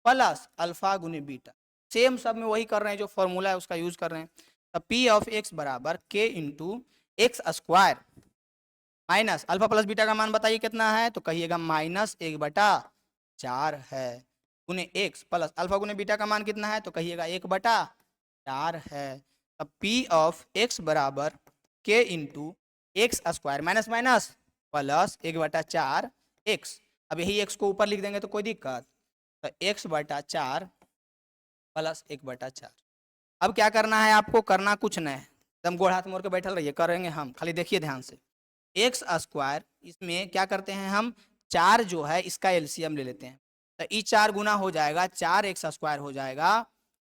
plus alpha गुने बीटा। सेम सब में वही कर रहे हैं, जो फॉर्मूला है उसका यूज कर रहे हैं। तो p ऑफ x बराबर k into x square minus alpha plus beta का मान बताइए कितना है, तो कहिएगा -1/4 है, गुने एक्स प्लस अल्फा गुने बीटा का मान कितना है, तो कहिएगा 1/4 है। अब p ऑफ x बराबर k into x square minus minus plus 1/4 x। अब यही x को ऊपर लिख देंगे तो कोई दिक्कत, तो x/4 प्लस 1/4। अब क्या करना है आपको, करना कुछ नहीं है, एकदम गोड़ हाथ मोड़ के बैठल रहिए, करेंगे हम, खाली देखिए ध्यान से। एक्स स्क्वायर, इसमें क्या करते हैं हम, 4 जो है इसका एलसीएम ले लेते हैं, तो ई 4 गुना हो जाएगा, 4x स्क्वायर हो जाएगा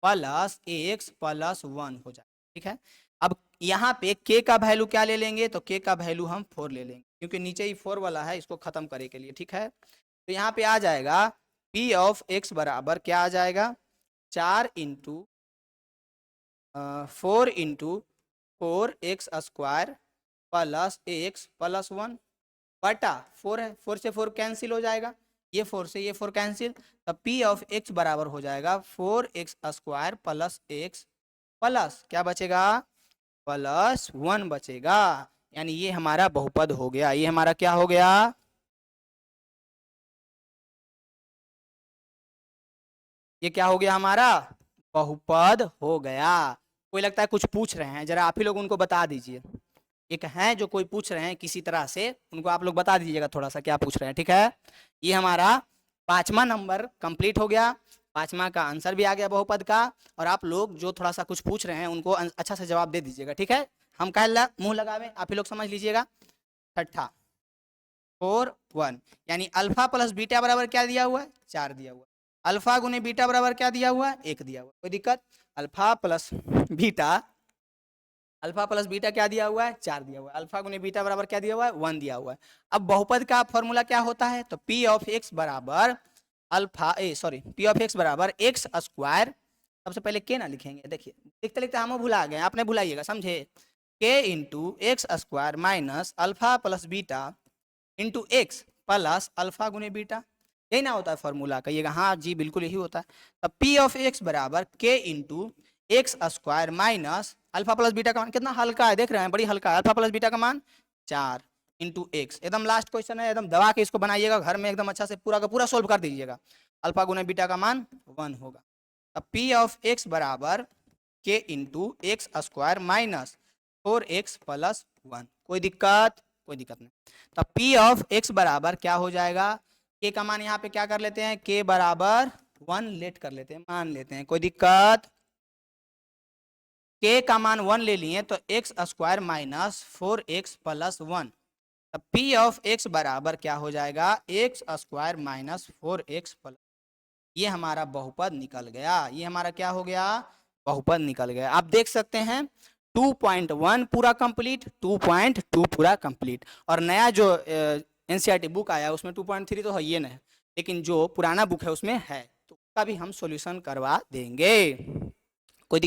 प्लस x प्लस 1 हो जाएगा, ठीक है। अब यहाँ पे k का वैल्यू क्या ले लेंगे, तो k का वैल्यू हम 4 ले लेंगे, क्योंकि नीचे ही 4 वाला है, इसको खत्म करे के लिए, ठीक है। तो यहाँ पे आ जाएगा p ऑफ x बराबर क्या आ जाएगा, 4 into 4 into 4x square plus x plus 1 बटा 4 है, 4 से 4 कैंसिल हो जाएगा, ये 4 से ये 4 कैंसिल, तब p ऑफ x बराबर हो जाएगा 4x square plus x plus क्या बचेगा, प्लस 1 बचेगा। यानी ये हमारा बहुपद हो गया, ये हमारा क्या हो गया, ये क्या हो गया हमारा, बहुपद हो गया। कोई लगता है कुछ पूछ रहे हैं, जरा आप ही लोग उनको बता दीजिए। एक हैं जो कोई पूछ रहे हैं किसी तरह से, उनको आप लोग बता दीजिएगा थोड़ा सा क्या पूछ रहे हैं, ठीक है। ये हमारा 5वां नंबर कंप्लीट हो गया, 5वां का आंसर भी आ गया बहुपद का। और आप लोग जो थोड़ा सा कुछ पूछ रहे हैं उनको अच्छा से जवाब दे दीजिएगा, ठीक है। हम कह मुंह लगावे, आप ही लोग समझ लीजिएगा। 6 4 1 यानी अल्फा प्लस बीटा बराबर क्या दिया हुआ है, 4 दिया हुआ है। अल्फा गुने बीटा बराबर क्या दिया हुआ है, 1 दिया हुआ है। कोई दिक्कत, alpha plus beta, alpha plus beta क्या दिया हुआ है, 4 दिया हुआ है। अल्फा गुने बीटा बराबर क्या दिया हुआ है, 1 दिया हुआ है। अब बहुपद का फॉर्मूला क्या होता है, तो p ऑफ x बराबर p ऑफ x बराबर x स्क्वायर, सबसे पहले k ना लिखेंगे, देखिए लिखते लिखते हम भुला गए, आपने भुलाइएगा, समझे, k into x square minus alpha plus beta into x plus alpha गुने बीटा, यही ना होता है फॉर्मूला, कहिएगा हाँ जी बिल्कुल यही होता है। तब p ऑफ x बराबर k into x square minus alpha plus beta का मान कितना हल्का है, देख रहे हैं, बड़ी हल्का है, अल्फा प्लस बीटा का मान 4 इंटू एक्स। एकदम लास्ट क्वेश्चन है, एकदम दबा के इसको बनाइएगा घर में, एकदम अच्छा से पूरा का पूरा सोल्व कर दीजिएगा। अल्फा गुने बीटा का मान 1 होगा। अब p ऑफ x बराबर k into x square minus 4x plus 1। कोई दिक्कत, कोई दिक्कत नहीं। तब p ऑफ x बराबर क्या हो जाएगा, k का मान यहाँ पे क्या कर लेते हैं, k बराबर 1 लेट कर लेते हैं, मान लेते हैं, कोई दिक्कत। k का मान 1 ले लिए तो x square minus 4x plus 1, तब p ऑफ x बराबर क्या हो जाएगा, x square minus 4x plus, ये हमारा बहुपद निकल गया, ये हमारा क्या हो गया, बहुपद निकल गया। आप देख सकते हैं 2.1 पूरा कंप्लीट, 2.2 पूरा कंप्लीट। और नया जो एनसीईआरटी बुक आया उसमें 2.3 तो है ये नहीं, लेकिन जो पुराना बुक है उसमें है, तो उसका भी हम सॉल्यूशन करवा देंगे।